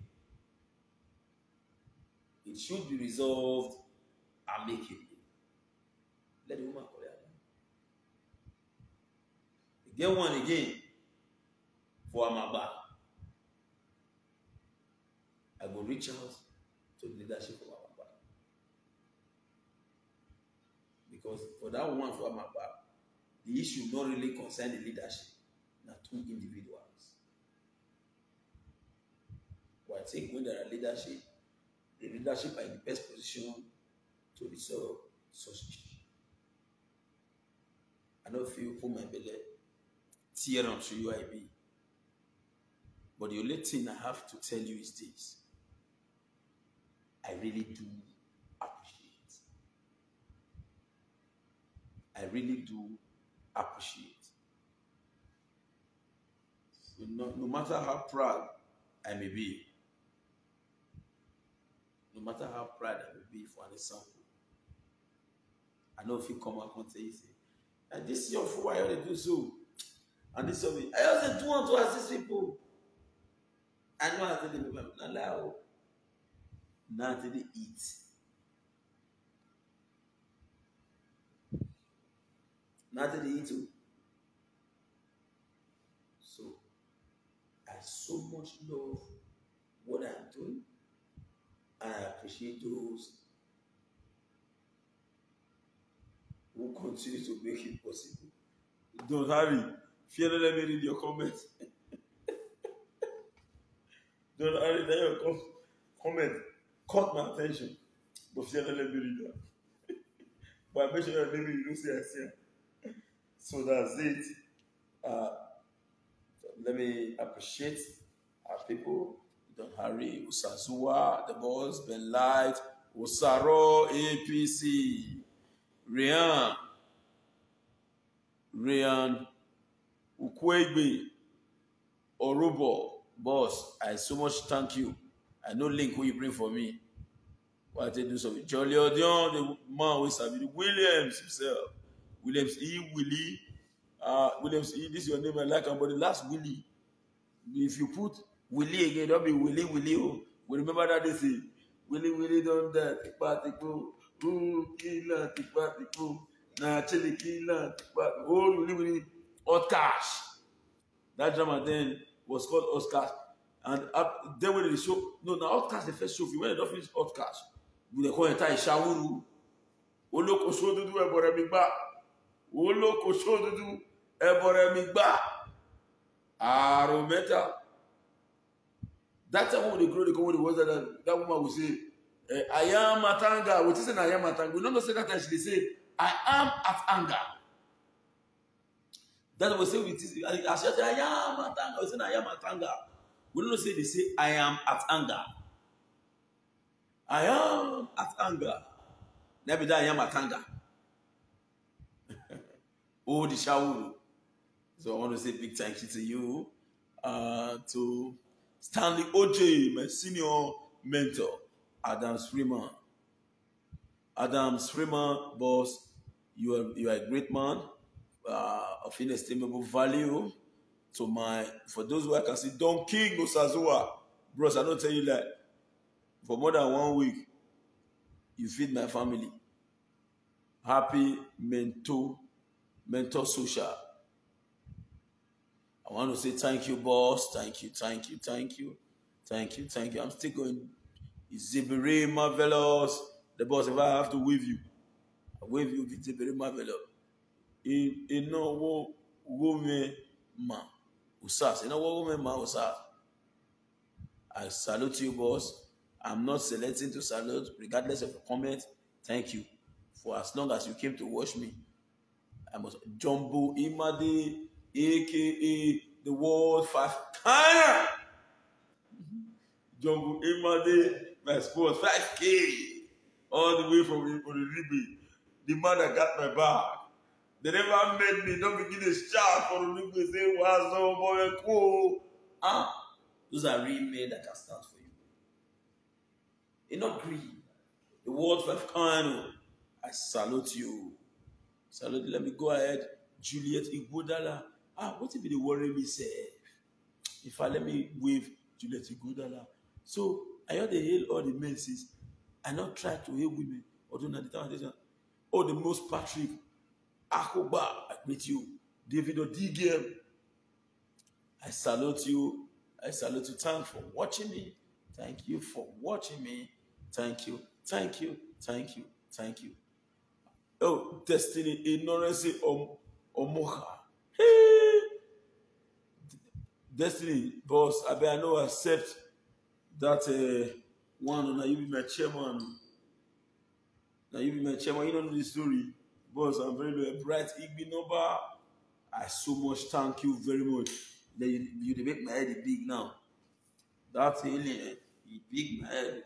It should be resolved amicably. Let the woman call it. Get one again for Amaba. I will reach out to the leadership of Amaba. Because for that one for Amaba, the issue not really concern the leadership. Not two individuals. But I think when there are leadership, the leadership are in the best position to resolve such issues. I don't feel put my belly tear onto you, I be. But the only thing I have to tell you is this. I really do appreciate. I really do appreciate. No matter how proud I may be, no matter how proud I may be for an example, I know if you come up and say, and this is your food, why you do so? And this of it, I also do want to assist people. I know how to do it, not allow. Not to eat. Not to eat too. So, I so much love what I'm doing, and I appreciate those who continue to make it possible. Don't hurry. Fear not, let me read your comments. Don't hurry, let your comment caught my attention. But fear not, let me read that. But make sure your name you don't say I see. So that's it. Let me appreciate our people. Don't hurry. Usazua, the boss, Ben Light, Usaro, APC, Ryan, Ukwegbe, Orubo, boss. I so much thank you. I know link who you bring for me. What I do something. Jolly Odion, the man who is Williams himself. Williams E. Willie. Williams E. This is your name. I like him, but the last Willie. If you put Willie again, don't be Willie. Oh. We remember that they say Willy don't that tipa. Killer tipa. Nah, chili killer tipa. Oh, Willy. Hot Cash. That drama then was called Hot Cash. And then when they show, no, now Hot Cash the first show, when they don't finish Hot Cash, we they call it Shawuru. Oloko show dudu ebore mi gba. Oloko show dudu ebore mi gba. Arometa. That time when they grow, they come when it was that woman would say, I am at anger. What is it? I am at anger. We don't say that time. She say, I am at anger. That was say with this. I said, I am at anger. I said, I am at anger. We don't say they say, I am at anger. I am at anger. Never that I am at anger. Oh, the Shawuru. So I want to say big thank you to you, to Stanley OJ, my senior mentor, Adams Freeman. Adams Freeman, boss, you are a great man of inestimable value to for those who I can see, Don King Osazua. Bros, I don't tell you that. For more than 1 week, you feed my family. Happy mentor social. I want to say thank you, boss. Thank you. I'm still going. Zibiri Marvelous. The boss, if I have to wave you, I wave you with Zibiri Marvelous. Ino woman ma usas. Ino woman ma usas. I salute you, boss. I'm not selecting to salute, regardless of your comment. Thank you for as long as you came to watch me. I must Jumbo Imade, aka the world 5 Kaya. Jumbo Imade, my sport 5K, all the way from Ribi. The man that got my back. They never made me. Don't begin to shout for Ribi. Say, "What's up, boy? Cool." Those are real men that can stand for you. You're not greedy. The world 5 Kaya. I salute you. Salute. Let me go ahead. Juliet Igodala. What if they worry me, say? If I let me wave Juliet Igodala. So, I heard they hail all the men since. I not try to hail women. Or do not the oh, the most Patrick. Akoba, I greet you. David Odigem. I salute you. I salute you. Thank you for watching me. Thank you for watching me. Thank you. Oh, Destiny Ignorance Omoha. Hey. Destiny, boss, I know accept that one. Now you be my chairman. You don't know the story. Boss, I'm very bright. Igbinoba. I so much thank you very much. You make my head big now. That's alien. You big my head.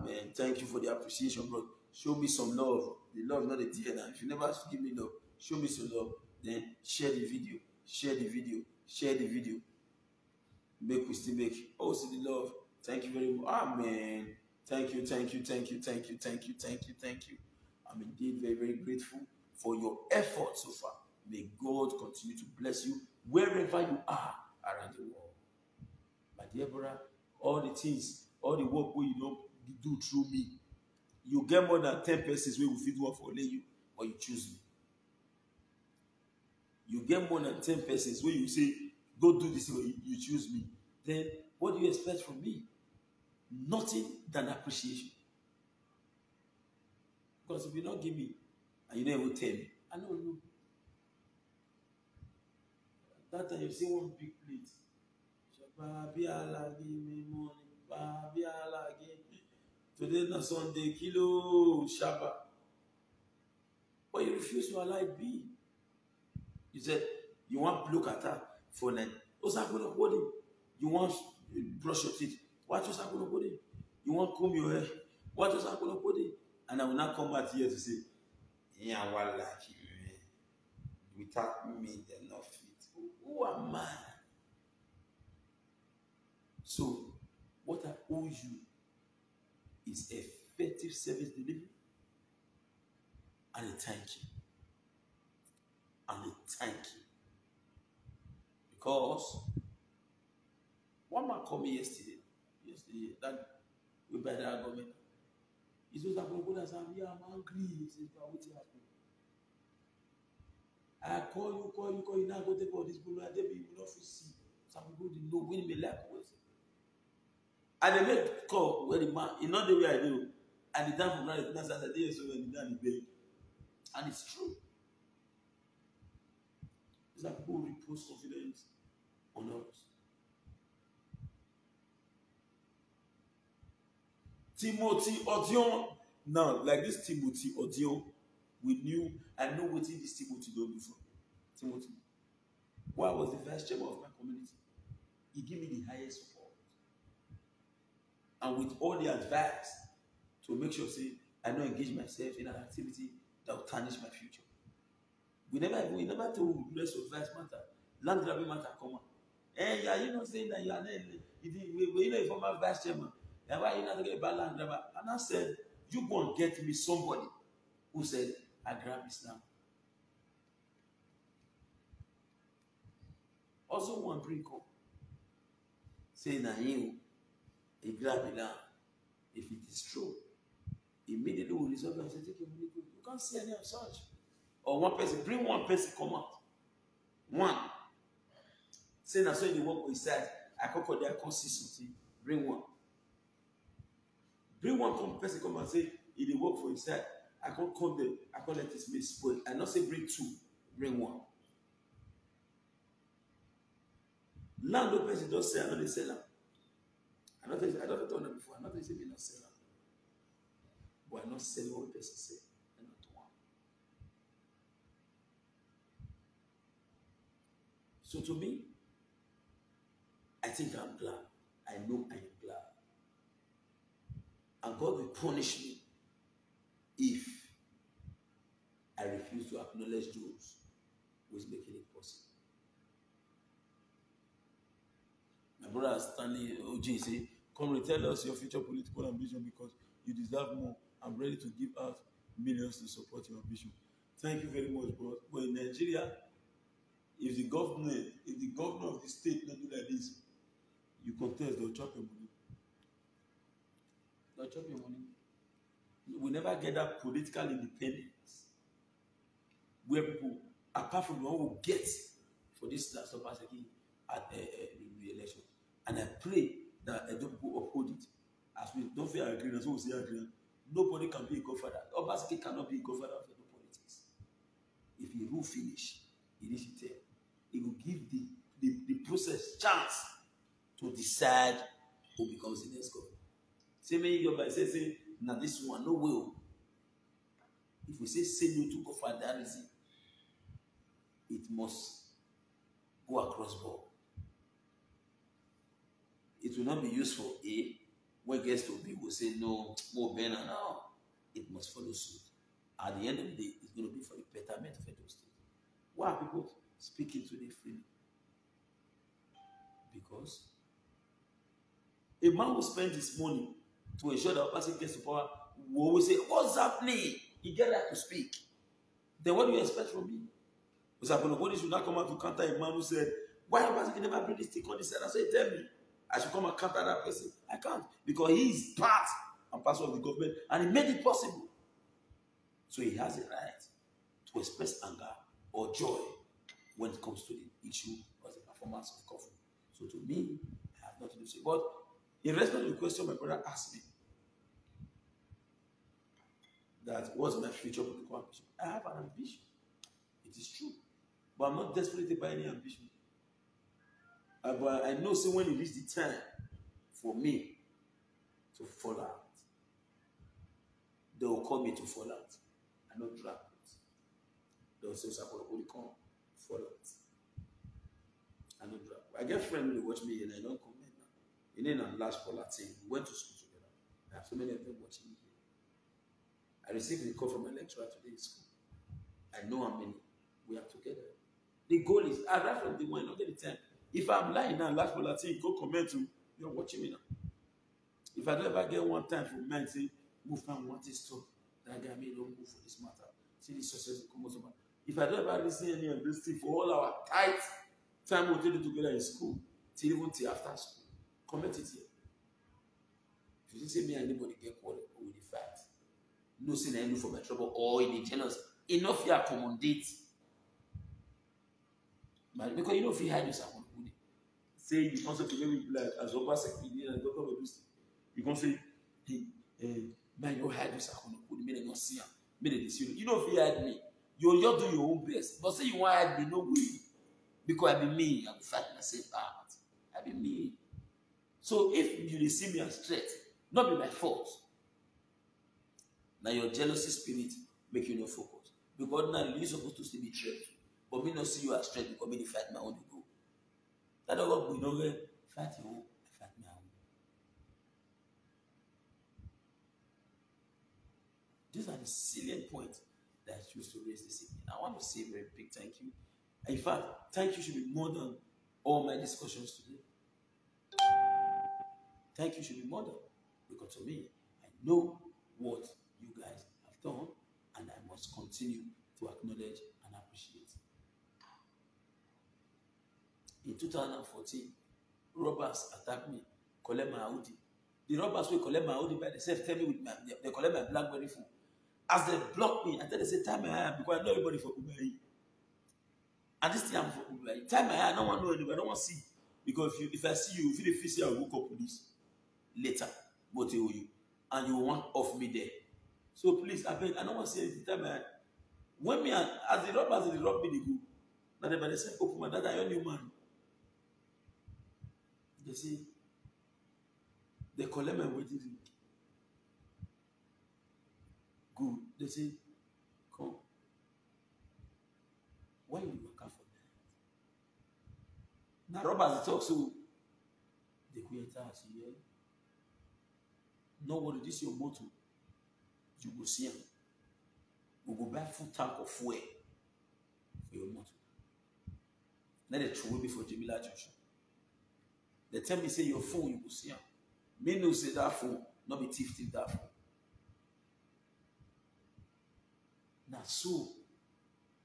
Man, thank you for the appreciation, bro. Show me some love. The love, not the tear. Now, if you never give me love, show me some love. Then share the video. Make we still make. Also the love. Thank you very much. Man. Thank you. I'm indeed very, very grateful for your effort so far. May God continue to bless you wherever you are around the world. My dear brother, all the things, all the work you do through me, you get more than 10 persons where we fit work for you, or you choose me. You get more than 10 persons where you say, go do this, or you choose me. Then what do you expect from me? Nothing than appreciation. Because if you don't give me, and you don't even tell me, I know you. That time you see one big plate. Give me money. Today na Sunday, kilo shaba. But you refuse to allow it be. You said you want blue kata for night. You want brush your teeth. What is happening? You want comb your hair. What is happening? And I will not come back here to say, yeah, well, like without me, they're not fit. Who am I? So, what I owe you is effective service delivery and a thank you. Because one man called me yesterday, that We buy that government. It's those that go that say, yeah, I'm angry. He says, but what happened? I call you, now go take all this bull, and they will not see. Some people didn't know when me like was. And they make call where the man, in not the way I do, and the time for granted, that's the day so when the man is big. And it's true. It's like people repose confidence on us. Timothy Odion. Now, like this Timothy Odion, we knew, I know what this Timothy done before. Timothy. Why was the vice chairman of my community? He gave me the highest support. And with all the advice to make sure, say, I don't engage myself in an activity that will tarnish my future. We never told rest of vice matter. Land grabbing matter come on. And yeah, you know saying that you are not, you know, a former vice chairman. And why you not get about land grabber? And I said, you go and get me somebody who said, I grab Islam. Also one bring up. Say na you, he grab it down. If it is true, immediately we resolve and say, take your money. You can't see any of such. Or one person, bring one person come out. One. Say na so you work with side. I can't call there consistency. Bring one. Bring one person come and say, if they work for his side, I can't come there. I can't let this mate spoil. I not say bring two. Bring one. Land no person don't say I know they sell them. I don't tell them before. I not say they not sell them. But I not sell what person say. I not one. So to me, I think I'm glad. I know I am glad. And God will punish me if I refuse to acknowledge those who is making it possible. My brother Stanley OJ say, come tell us your future political ambition because you deserve more. I'm ready to give out millions to support your ambition. Thank you very much, bro. But in Nigeria, if the governor of the state not do like this, you contest, they'll chop your money. They'll chop your money. We never get that political independence where people, apart from the one who get for this last of us again at the election. And I pray that Edo people uphold it. As we don't feel agreement, so we say agreement. Nobody can be a godfather. Obaseki cannot be a godfather of the politics. If he rule finish, he needs to tell. He will give the process chance to decide who becomes the next governor. Say me your by say now this one no will. If we say no to godfatherism, it must go across board. It will not be useful A. When it gets to B, we'll say no, more better now. It must follow suit. At the end of the day, it's going to be for the betterment of Edo State. Why are people speaking today freely? Because a man will spend his money to ensure that a person gets to power. We always say, what's happening? He get that to speak. Then what do you expect from me? Because Nobody should not come out to counter a man who said, why a person can never bring this thing on this side? I say, tell me. I should come and counter that person. I can't. Because he is part and parcel of the government and he made it possible. So he has a right to express anger or joy when it comes to the issue or the performance of government. So to me, I have nothing to say. But in response to the question my brother asked me, that what's my future political ambition? I have an ambition. It is true. But I'm not desperate by any ambition. But I know so when it is the time for me to fall out, they will call me to fall out. I not drag it. They will say, "Will come fall out." I not drag. I get friends who watch me and I don't comment now. You know, in last fall out thing, we went to school together. I have so many of them watching me here. I received a call from a lecturer today in school. I know how many. We are together. The goal is, I write from the one, not get the time. If I'm lying now, last for Latin, go comment to, you're watching me now. If I don't ever get one time from men, say, move from what is stop, that guy may don't move for this matter. See the success come out. If I don't ever listen any of this thing for all our tight time we'll take it together in school, till even till after school, comment it here. If you say me and anybody get quarrel, we will fight. No sin I look for my trouble or in the jealous. Enough you accommodate. But because you know if you hide yourself on good. Say you also maybe like as Oba Secretary and Dr. Badusi, you can say, hey, man, you hide yourself on good, me not see him. Me they see you. You know if you hide me, you do your own best. But say you want to hide me, no way. Because I be me, I will fight myself out. I be me. So if you see me as threat, not be my fault. Now your jealousy spirit make you no focus. Because now you're supposed to still be threat. But me not see you as threat because me fight my own to go. That don't we don't fight your own, I fight my own. These are the salient points that I choose to raise this evening. I want to say a very big thank you. In fact, thank you should be more than all my discussions today. Thank you should be more than, because to me, I know what you guys have done, and I must continue to acknowledge and appreciate. In 2014, robbers attacked me, collect my Audi. The robbers will collect my Audi by themselves, tell me with they collect my BlackBerry phone. As they block me, I tell them, say, time my eye, because I know everybody for Uber. And this thing I'm for Uber. Time my eye, I don't want to know anybody, I don't want to see. Because if I see you, if you feel I will go call police later, go tell you, and you want off me there. So please, I beg, I don't want to see anything. Time my eye. When me, as the robbers, they rob me, they go. Now they say, open my dad, I own you, man. They say, they collect my waiting. Good. They say, come. Why you work out for that? Now robbers talk so they go enter us here. No worry, this is your motto. You go see him. We go buy full tank of fuel for your motto. Let it throw before Jamila Junction. They tell me say your phone, you go see him. Me no say that phone, not be thief that phone. Now so,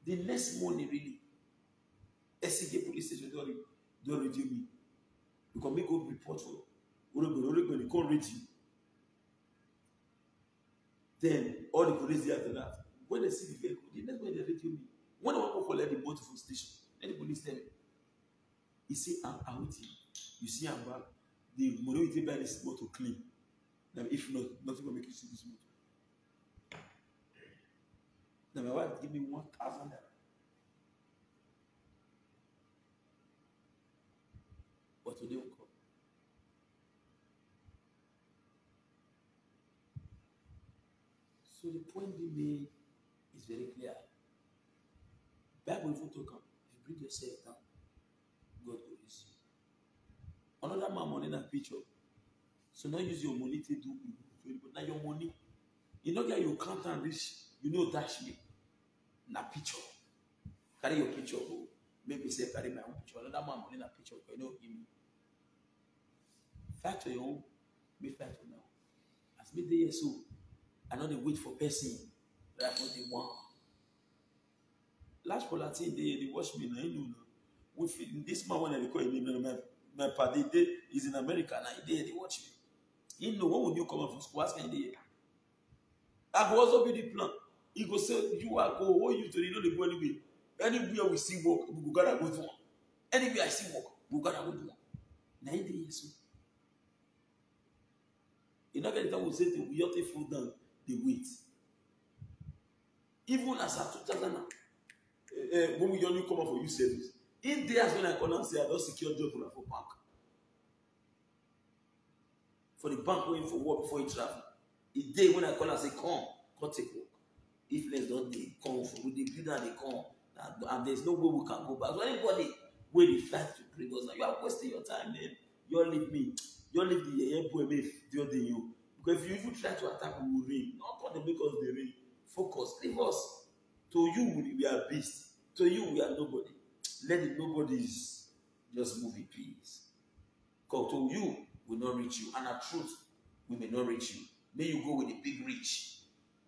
the next morning really, SCK police station don't redeem me. Because me go report for Oregon, they can't read you. Then all the police there after that, when they see the vehicle, the next one they redeem me. When I want to collect the motor from station, then the police tell me, he say, I'm with you. You see, I'm back. The money you take by this motor clean. Now, if not, nothing will make you see this motor. Now, my wife give me 1,000. But today will come. So the point being made is very clear. Bible even talk about, if you bring yourself down, God will use you. Another man money in a picture. So now use your money to do it. But now your money, you know that you can't and reach, you know dash me. Na picture. Carry your picture, go. Maybe say carry my own picture. Another man money in a picture, you know give me. Fight for your own, me fight for now. As me there so, I know they wait for person, but I know they want. Last Polatin they watch me now, you know. With this man when they call him, my party is in America now. They watch me. You know what would you come up from school? Ask me. I go also be the plan. He go say you are go hold you to you know they go anyway. Anywhere we see work, we go gotta go to one. Anywhere I see work, we gotta go to one. 90 years old. You know that we say we ought to food down the weight. Even as at 2000 when we only come up for you service. In days when I call and say I don't secure job for bank. For the bank going for work before you travel. A day when I call and say come take work. If less don't they come for with the builder they come and there's no way we can go back. So anybody where they fight to bring us now, you are wasting your time, man. You all leave me. You all leave the airport the other you. Because if you even try to attack, we will rain. Not what they make us the rain. Focus. Leave us. To you, we are beasts. To you, we are nobody. Let the nobodies just move in peace. Because to you, we will not reach you. And our truth, we may not reach you. May you go with the big reach.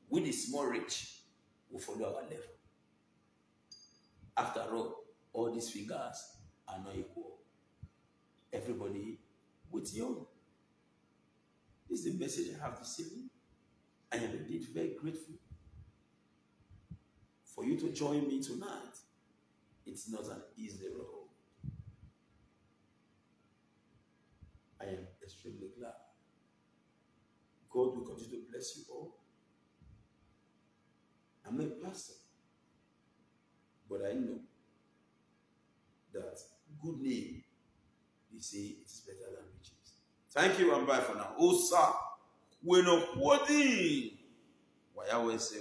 With the small reach, we'll follow our level. After all these figures are not equal. Everybody with you. This is the message I have this evening. I am indeed very grateful for you to join me tonight. It's not an easy road. I am extremely glad. God will continue to bless you all. I'm not a pastor, but I know that good name, they say it is better than riches. Thank you and bye for now. Osa, we're not quoting. Why I always say,